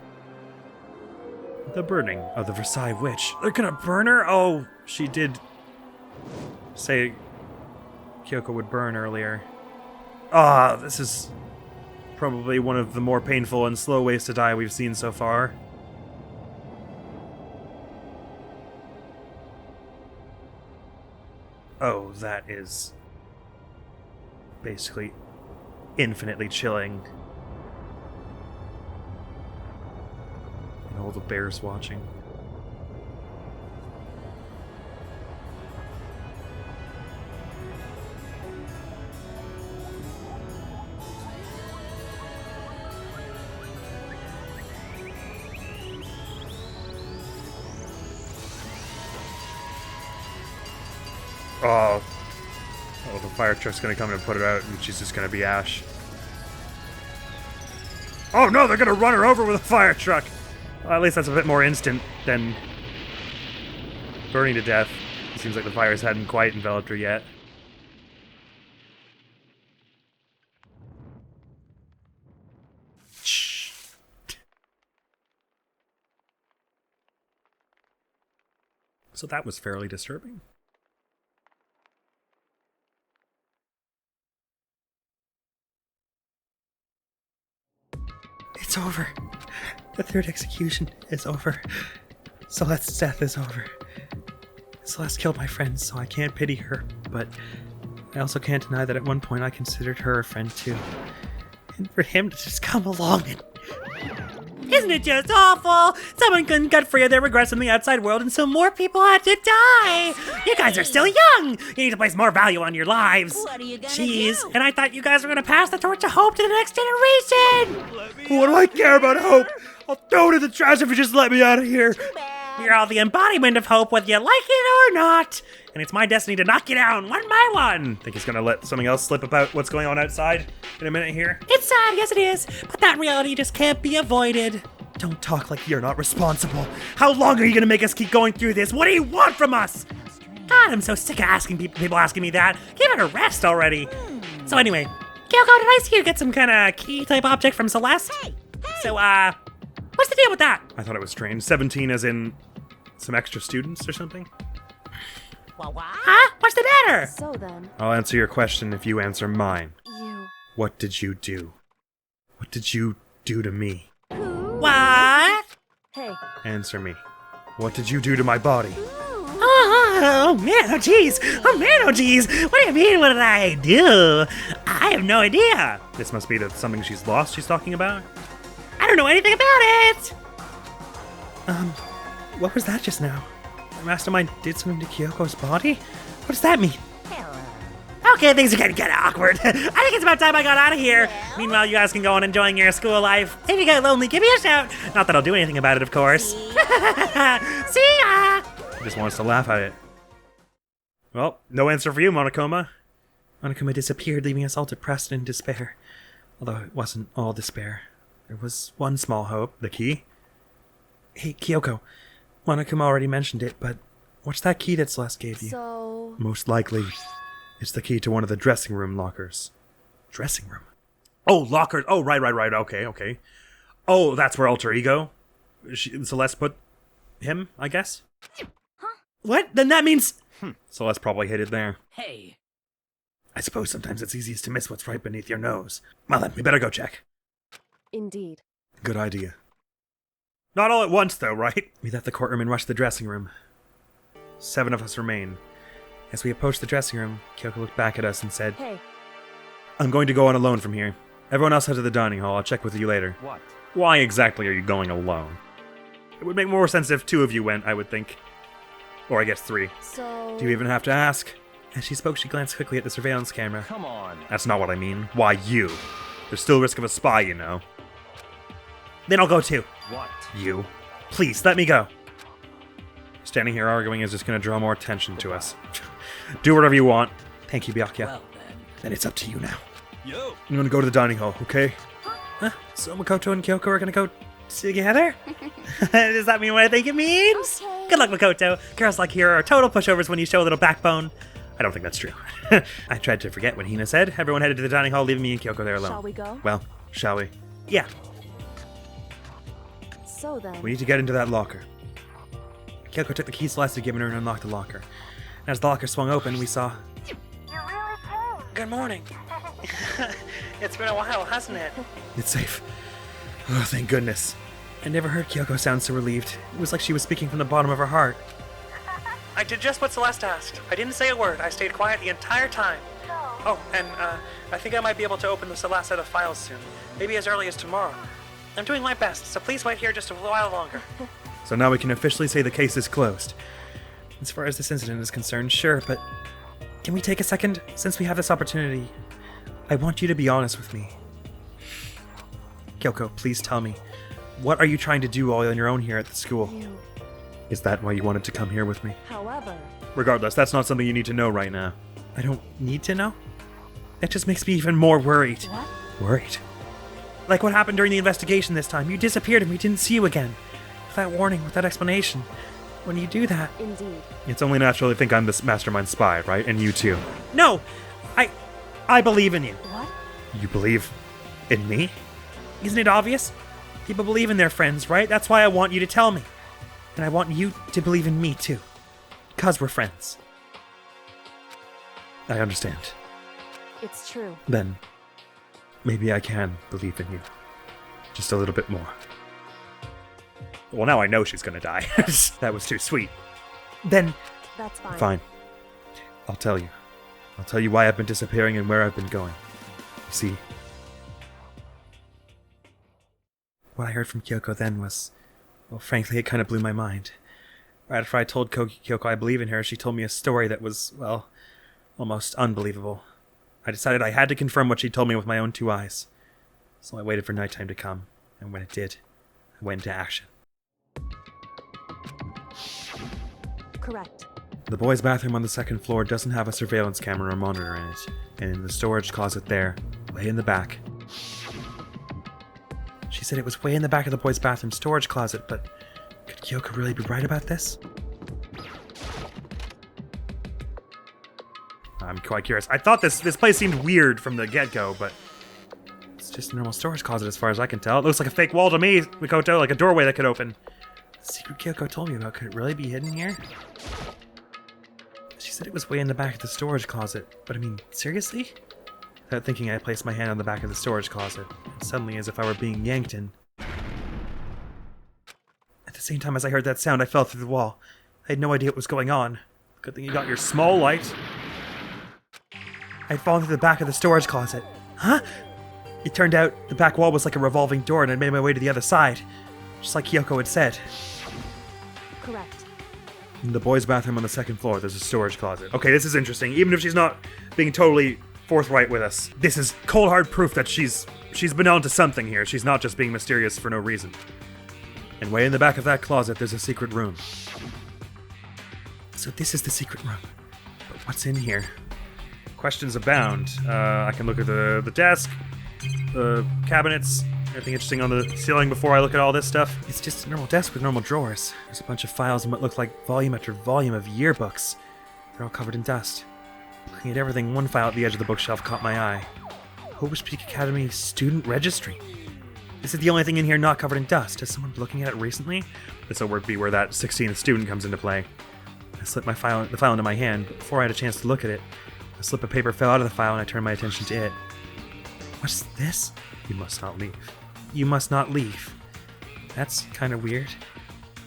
The burning of the Versailles witch. They're gonna burn her? Oh, she did say Kyoko would burn earlier. Ah, this is probably one of the more painful and slow ways to die we've seen so far. Oh, that is basically infinitely chilling. And all the bears watching. Oh, the fire truck's gonna come and put it out, and she's just gonna be ash. Oh no, they're gonna run her over with a fire truck! Well, at least that's a bit more instant than burning to death. It seems like the virus hadn't quite enveloped her yet. Shh. So that was fairly disturbing. It's over. The third execution is over. Celeste's death is over. Celeste killed my friends, so I can't pity her, but I also can't deny that at one point I considered her a friend too. And for him to just come along and... Isn't it just awful? Someone couldn't cut free of their regrets in the outside world, and so more people had to die. You guys are still young. You need to place more value on your lives. What are you gonna Jeez, do? and I thought you guys were gonna pass the torch of hope to the next generation. What do I care about hope? I'll throw it in the trash if you just let me out of here. You're all the embodiment of hope, whether you like it or not. And it's my destiny to knock you down one by one. Think he's gonna let something else slip about what's going on outside in a minute here? It's sad, yes it is, but that reality just can't be avoided. Don't talk like you're not responsible. How long are you gonna make us keep going through this? What do you want from us? God, I'm so sick of asking people asking me that. Give it a rest already. So anyway, Kyoko, did I see you get some kind of key type object from Celeste? So, what's the deal with that? I thought it was strange. 17 as in some extra students or something? What? Huh? What's the matter? So then, I'll answer your question if you answer mine. you... What did you do? What did you do to me? What? Hey, Answer me. What did you do to my body? Oh man, oh jeez. Oh man, oh jeez. What do you mean, what did I do? I have no idea. This must be something she's lost she's talking about? I don't know anything about it. What was that just now? The mastermind did something to Kyoko's body? What does that mean? Okay, things are getting kind of awkward. I think it's about time I got out of here. Meanwhile, you guys can go on enjoying your school life. If you get lonely, give me a shout. Not that I'll do anything about it, of course. See ya! He just wants to laugh at it. Well, no answer for you, Monokuma. Monokuma disappeared, leaving us all depressed and in despair. Although it wasn't all despair. There was one small hope. The key? Hey, Kyoko. Monokuma already mentioned it, but what's that key that Celeste gave you? so... Most likely, it's the key to one of the dressing room lockers. Dressing room? Oh, lockers. Oh, right. Okay. Oh, that's where Alter Ego? Celeste put him, I guess? What? Then that means... Celeste probably hid it there. Hey, I suppose sometimes it's easiest to miss what's right beneath your nose. Well then, we better go check. Indeed. Good idea. Not all at once, though, right? We left the courtroom and rushed the dressing room. 7 of us remain. As we approached the dressing room, Kyoko looked back at us and said, Hey, I'm going to go on alone from here. Everyone else head to the dining hall. I'll check with you later. What? Why exactly are you going alone? It would make more sense if 2 of you went, I would think. Or I guess 3. so... Do you even have to ask? As she spoke, she glanced quickly at the surveillance camera. Come on. That's not what I mean. Why you? There's still risk of a spy, you know. Then I'll go too. What? You. Please, let me go. Standing here arguing is just going to draw more attention to us. Do whatever you want. Thank you, Byakuya. well then. Then it's up to you now. Yo, I'm going to go to the dining hall, okay? Huh? So Makoto and Kyoko are going to go together? Does that mean what I think it means? Okay. Good luck, Makoto. Girls like Hiro are total pushovers when you show a little backbone. I don't think that's true. I tried to forget when Hina said. Everyone headed to the dining hall, leaving me and Kyoko there alone. Shall we go? Well, shall we? Yeah. So then... We need to get into that locker. Kyoko took the key Celeste had given her and unlocked the locker. As the locker swung open, we saw... Good morning. It's been a while, hasn't it? It's safe. Oh, thank goodness. I never heard Kyoko sound so relieved. It was like she was speaking from the bottom of her heart. I did just what Celeste asked. I didn't say a word. I stayed quiet the entire time. Oh, and I think I might be able to open the last set of files soon. Maybe as early as tomorrow. I'm doing my best, so please wait here just a while longer. So now we can officially say the case is closed. As far as this incident is concerned, sure, but can we take a second? Since we have this opportunity, I want you to be honest with me. Kyoko, please tell me, what are you trying to do all on your own here at the school? You... Is that why you wanted to come here with me? However... Regardless, that's not something you need to know right now. I don't need to know? That just makes me even more worried. What? Worried? Like what happened during the investigation this time. You disappeared and we didn't see you again. Without warning, without explanation. When you do that... Indeed. It's only natural to think I'm this mastermind spy, right? And you too. No! I believe in you. What? You believe in me? Isn't it obvious? People believe in their friends, right? That's why I want you to tell me. And I want you to believe in me too. Because we're friends. I understand. It's true. Then, maybe I can believe in you. Just a little bit more. Well, now I know she's gonna die. That was too sweet. Then... That's fine. Fine. I'll tell you. I'll tell you why I've been disappearing and where I've been going. You see, what I heard from Kyoko then was, well, frankly, it kind of blew my mind. Right after I told Kyoko I believe in her, she told me a story that was, well, almost unbelievable. I decided I had to confirm what she told me with my own 2 eyes. So I waited for nighttime to come, and when it did, I went into action. Correct. The boys' bathroom on the 2nd floor doesn't have a surveillance camera or monitor in it, and in the storage closet there, way in the back. She said it was way in the back of the boys' bathroom storage closet, but could Kyoko really be right about this? I'm quite curious. I thought this place seemed weird from the get-go, but it's just a normal storage closet as far as I can tell. It looks like a fake wall to me, Mikoto, like a doorway that could open. The secret Kyoko told me about, could it really be hidden here? She said it was way in the back of the storage closet, but I mean, seriously? Without thinking, I placed my hand on the back of the storage closet, and suddenly, as if I were being yanked in. At the same time as I heard that sound, I fell through the wall. I had no idea what was going on. Good thing you got your small light. I'd fallen through the back of the storage closet. Huh? It turned out the back wall was like a revolving door, and I made my way to the other side, just like Kyoko had said. Correct. In the boys' bathroom on the 2nd floor, there's a storage closet. Okay, this is interesting. Even if she's not being totally forthright with us, this is cold hard proof that she's been onto something here. She's not just being mysterious for no reason. And way in the back of that closet, there's a secret room. So this is the secret room. But what's in here? Questions abound. I can look at the desk, the cabinets, anything interesting on the ceiling before I look at all this stuff. It's just a normal desk with normal drawers. There's a bunch of files and what look like volume after volume of yearbooks. They're all covered in dust. Looking at everything, one file at the edge of the bookshelf caught my eye. Hobart Peak Academy Student Registry. This is the only thing in here not covered in dust. Has someone been looking at it recently? This will be where that 16th student comes into play. I slipped the file into my hand, but before I had a chance to look at it, a slip of paper fell out of the file and I turned my attention to it. What's this? You must not leave. You must not leave. That's kind of weird.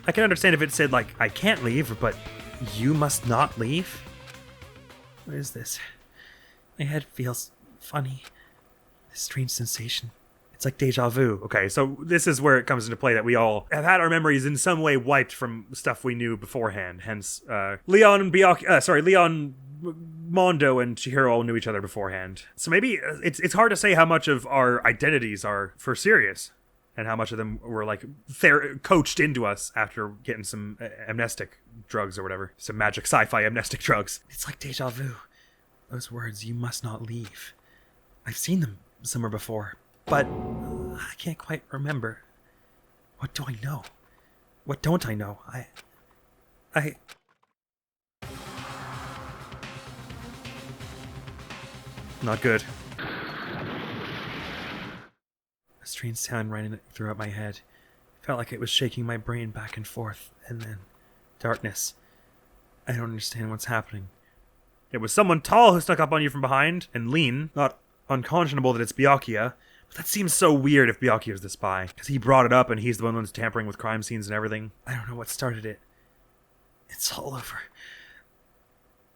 I can understand if it said, like, I can't leave, but you must not leave? What is this? My head feels funny. This strange sensation. It's like deja vu. Okay, so this is where it comes into play that we all have had our memories in some way wiped from stuff we knew beforehand. Hence, Leon Mondo and Chihiro all knew each other beforehand. So maybe it's hard to say how much of our identities are for serious and how much of them were like coached into us after getting some amnestic drugs or whatever. Some magic sci-fi amnestic drugs. It's like deja vu. Those words, you must not leave. I've seen them somewhere before, but I can't quite remember. What do I know? What don't I know? I... Not good. A strange sound ran throughout my head. It felt like it was shaking my brain back and forth, and then darkness. I don't understand what's happening. It was someone tall who snuck up on you from behind, and lean. Not unconscionable that it's Byakuya, but that seems so weird if Byakuya was the spy, because he brought it up and he's the one who's tampering with crime scenes and everything. I don't know what started it. It's all over.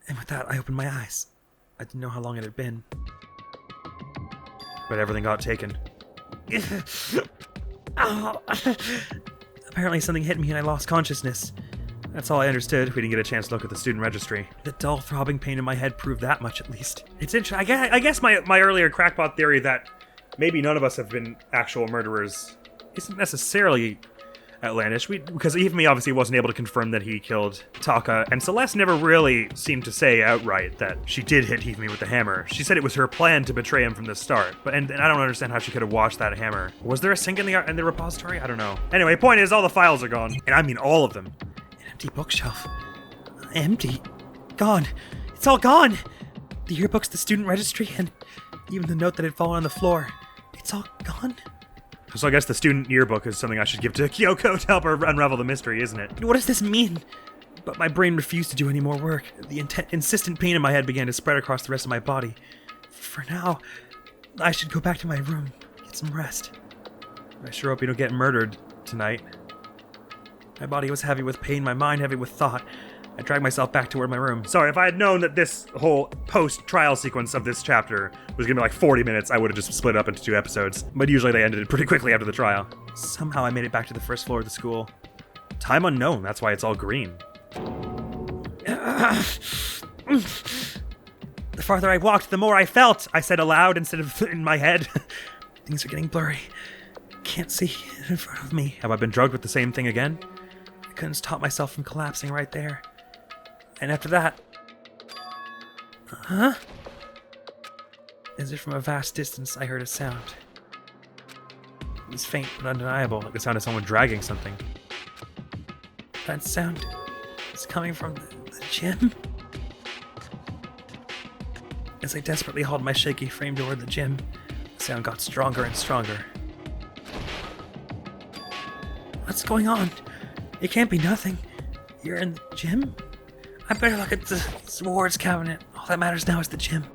And with that, I opened my eyes. I didn't know how long it had been. But everything got taken. Oh. Apparently something hit me and I lost consciousness. That's all I understood. We didn't get a chance to look at the student registry. The dull throbbing pain in my head proved that much at least. It's interesting. I guess my earlier crackpot theory that maybe none of us have been actual murderers isn't necessarily outlandish. Because Hifumi obviously wasn't able to confirm that he killed Taka, and Celeste never really seemed to say outright that she did hit Hifumi with the hammer. She said it was her plan to betray him from the start, and I don't understand how she could have washed that hammer. Was there a sink in the repository? I don't know. Anyway, point is, all the files are gone, and I mean all of them. An empty bookshelf. Empty. Gone. It's all gone. The yearbooks, the student registry, and even the note that had fallen on the floor. It's all gone. So I guess the student yearbook is something I should give to Kyoko to help her unravel the mystery, isn't it? What does this mean? But my brain refused to do any more work. The insistent pain in my head began to spread across the rest of my body. For now, I should go back to my room, get some rest. I sure hope you don't get murdered tonight. My body was heavy with pain, my mind heavy with thought. I dragged myself back toward my room. Sorry, if I had known that this whole post-trial sequence of this chapter was gonna be like 40 minutes, I would have just split it up into 2 episodes. But usually they ended it pretty quickly after the trial. Somehow I made it back to the first floor of the school. Time unknown, that's why it's all green. The farther I walked, the more I felt, I said aloud instead of in my head. Things are getting blurry. Can't see in front of me. Have I been drugged with the same thing again? I couldn't stop myself from collapsing right there. And after that... Huh? As if from a vast distance, I heard a sound. It was faint but undeniable, Like the sound of someone dragging something. That sound is coming from the gym. As I desperately hauled my shaky frame toward the gym, the sound got stronger and stronger. What's going on? It can't be nothing. You're in the gym? I better look at the rewards cabinet. All that matters now is the gym.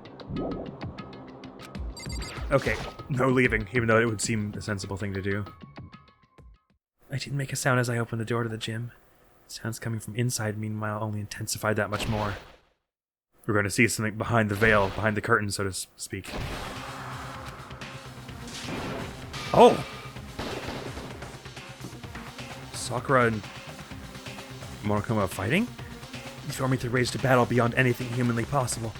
Okay, no leaving, even though it would seem the sensible thing to do. I didn't make a sound as I opened the door to the gym. Sounds coming from inside, meanwhile, only intensified that much more. We're going to see something behind the veil, behind the curtain, so to speak. Oh! Sakura and Monokuma fighting? These Dormitory raged a battle beyond anything humanly possible.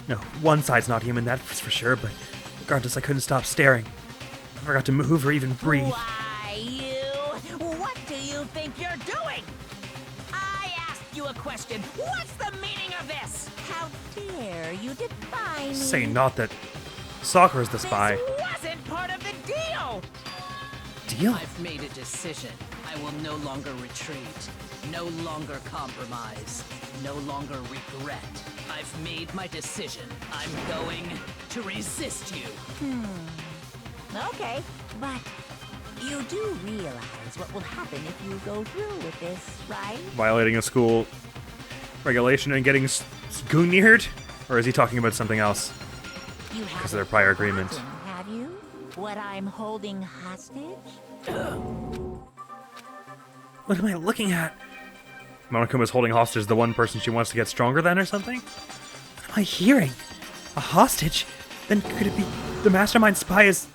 No, one side's not human, that's for sure, but regardless, I couldn't stop staring. I forgot to move or even breathe. Why, you? What do you think you're doing? I asked you a question. What's the meaning of this? How dare you defy me? Say not that Sakura's the spy. This wasn't part of the deal! Deal? I've made a decision. I will no longer retreat, no longer compromise, no longer regret. I've made my decision. I'm going to resist you. Okay, but you do realize what will happen if you go through with this, right? Violating a school regulation and getting gooniered? Or is he talking about something else? You Because of their prior agreement. Have you? What I'm holding hostage? What am I looking at? Monokuma's holding hostage the one person she wants to get stronger than or something? What am I hearing? A hostage? Then could it be the mastermind spy is...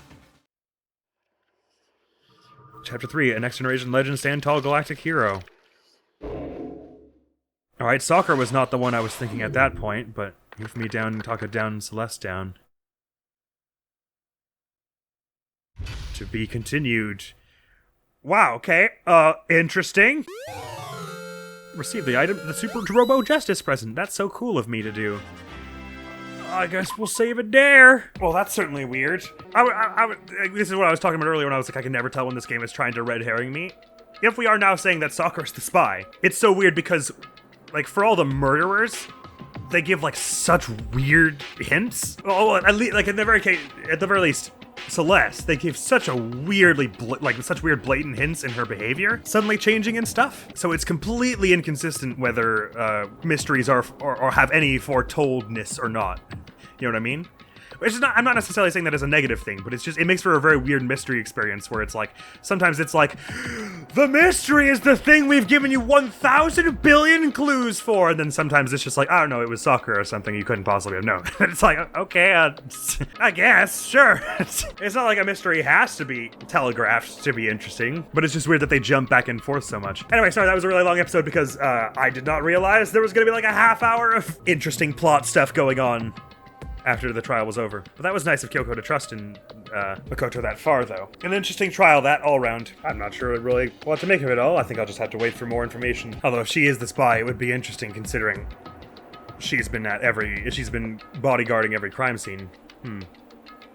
Chapter 3, a Next Generation Legend Stand Tall Galactic Hero. Alright, Sakura was not the one I was thinking at that point, but Hifumi down, Taka down, Celeste down. To be continued. Wow, okay, interesting. Receive the item, the Super Robo Justice present. That's so cool of me to do. I guess we'll save it there. Well, that's certainly weird. This is what I was talking about earlier when I was like, I can never tell when this game is trying to red herring me. If we are now saying that Sakura's the spy, it's so weird because, like, for all the murderers, they give, like, such weird hints. Oh, at least, like, at the very least, Celeste, they give such a weirdly, such weird blatant hints in her behavior, suddenly changing and stuff. So it's completely inconsistent whether mysteries are or have any foretoldness or not. You know what I mean? Which is not, I'm not necessarily saying that as a negative thing, but it's just, it makes for a very weird mystery experience where it's like, sometimes it's like, the mystery is the thing we've given you 1,000 billion clues for, and then sometimes it's just like, I don't know, it was Sakura or something you couldn't possibly have known. It's like, okay, I guess, sure. It's not like a mystery has to be telegraphed to be interesting, but it's just weird that they jump back and forth so much. Anyway, sorry, that was a really long episode because I did not realize there was gonna be like a half hour of interesting plot stuff going on. after the trial was over. But that was nice of Kyoko to trust in Makoto that far, though. An interesting trial, that, all round. I'm not sure really what to make of it all. I think I'll just have to wait for more information. Although if she is the spy, it would be interesting considering she's been bodyguarding every crime scene.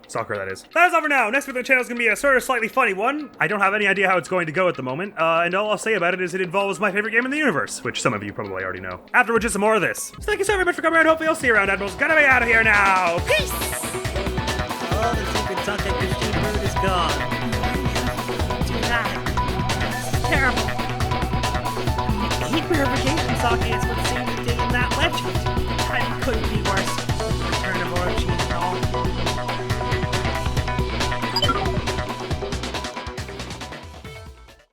Soccer, that is. That is all for now. Next video on the channel is going to be a sort of slightly funny one. I don't have any idea how it's going to go at the moment, and all I'll say about it is it involves my favorite game in the universe, which some of you probably already know. Afterwards, just some more of this. So thank you so very much for coming around. Hopefully I'll see you around. Admiral's gonna be out of here now. Peace! Oh, the secret Sunday Christian bird is gone. Do that. It's terrible. Heat purification socket is what saved the day in that legend. I couldn't be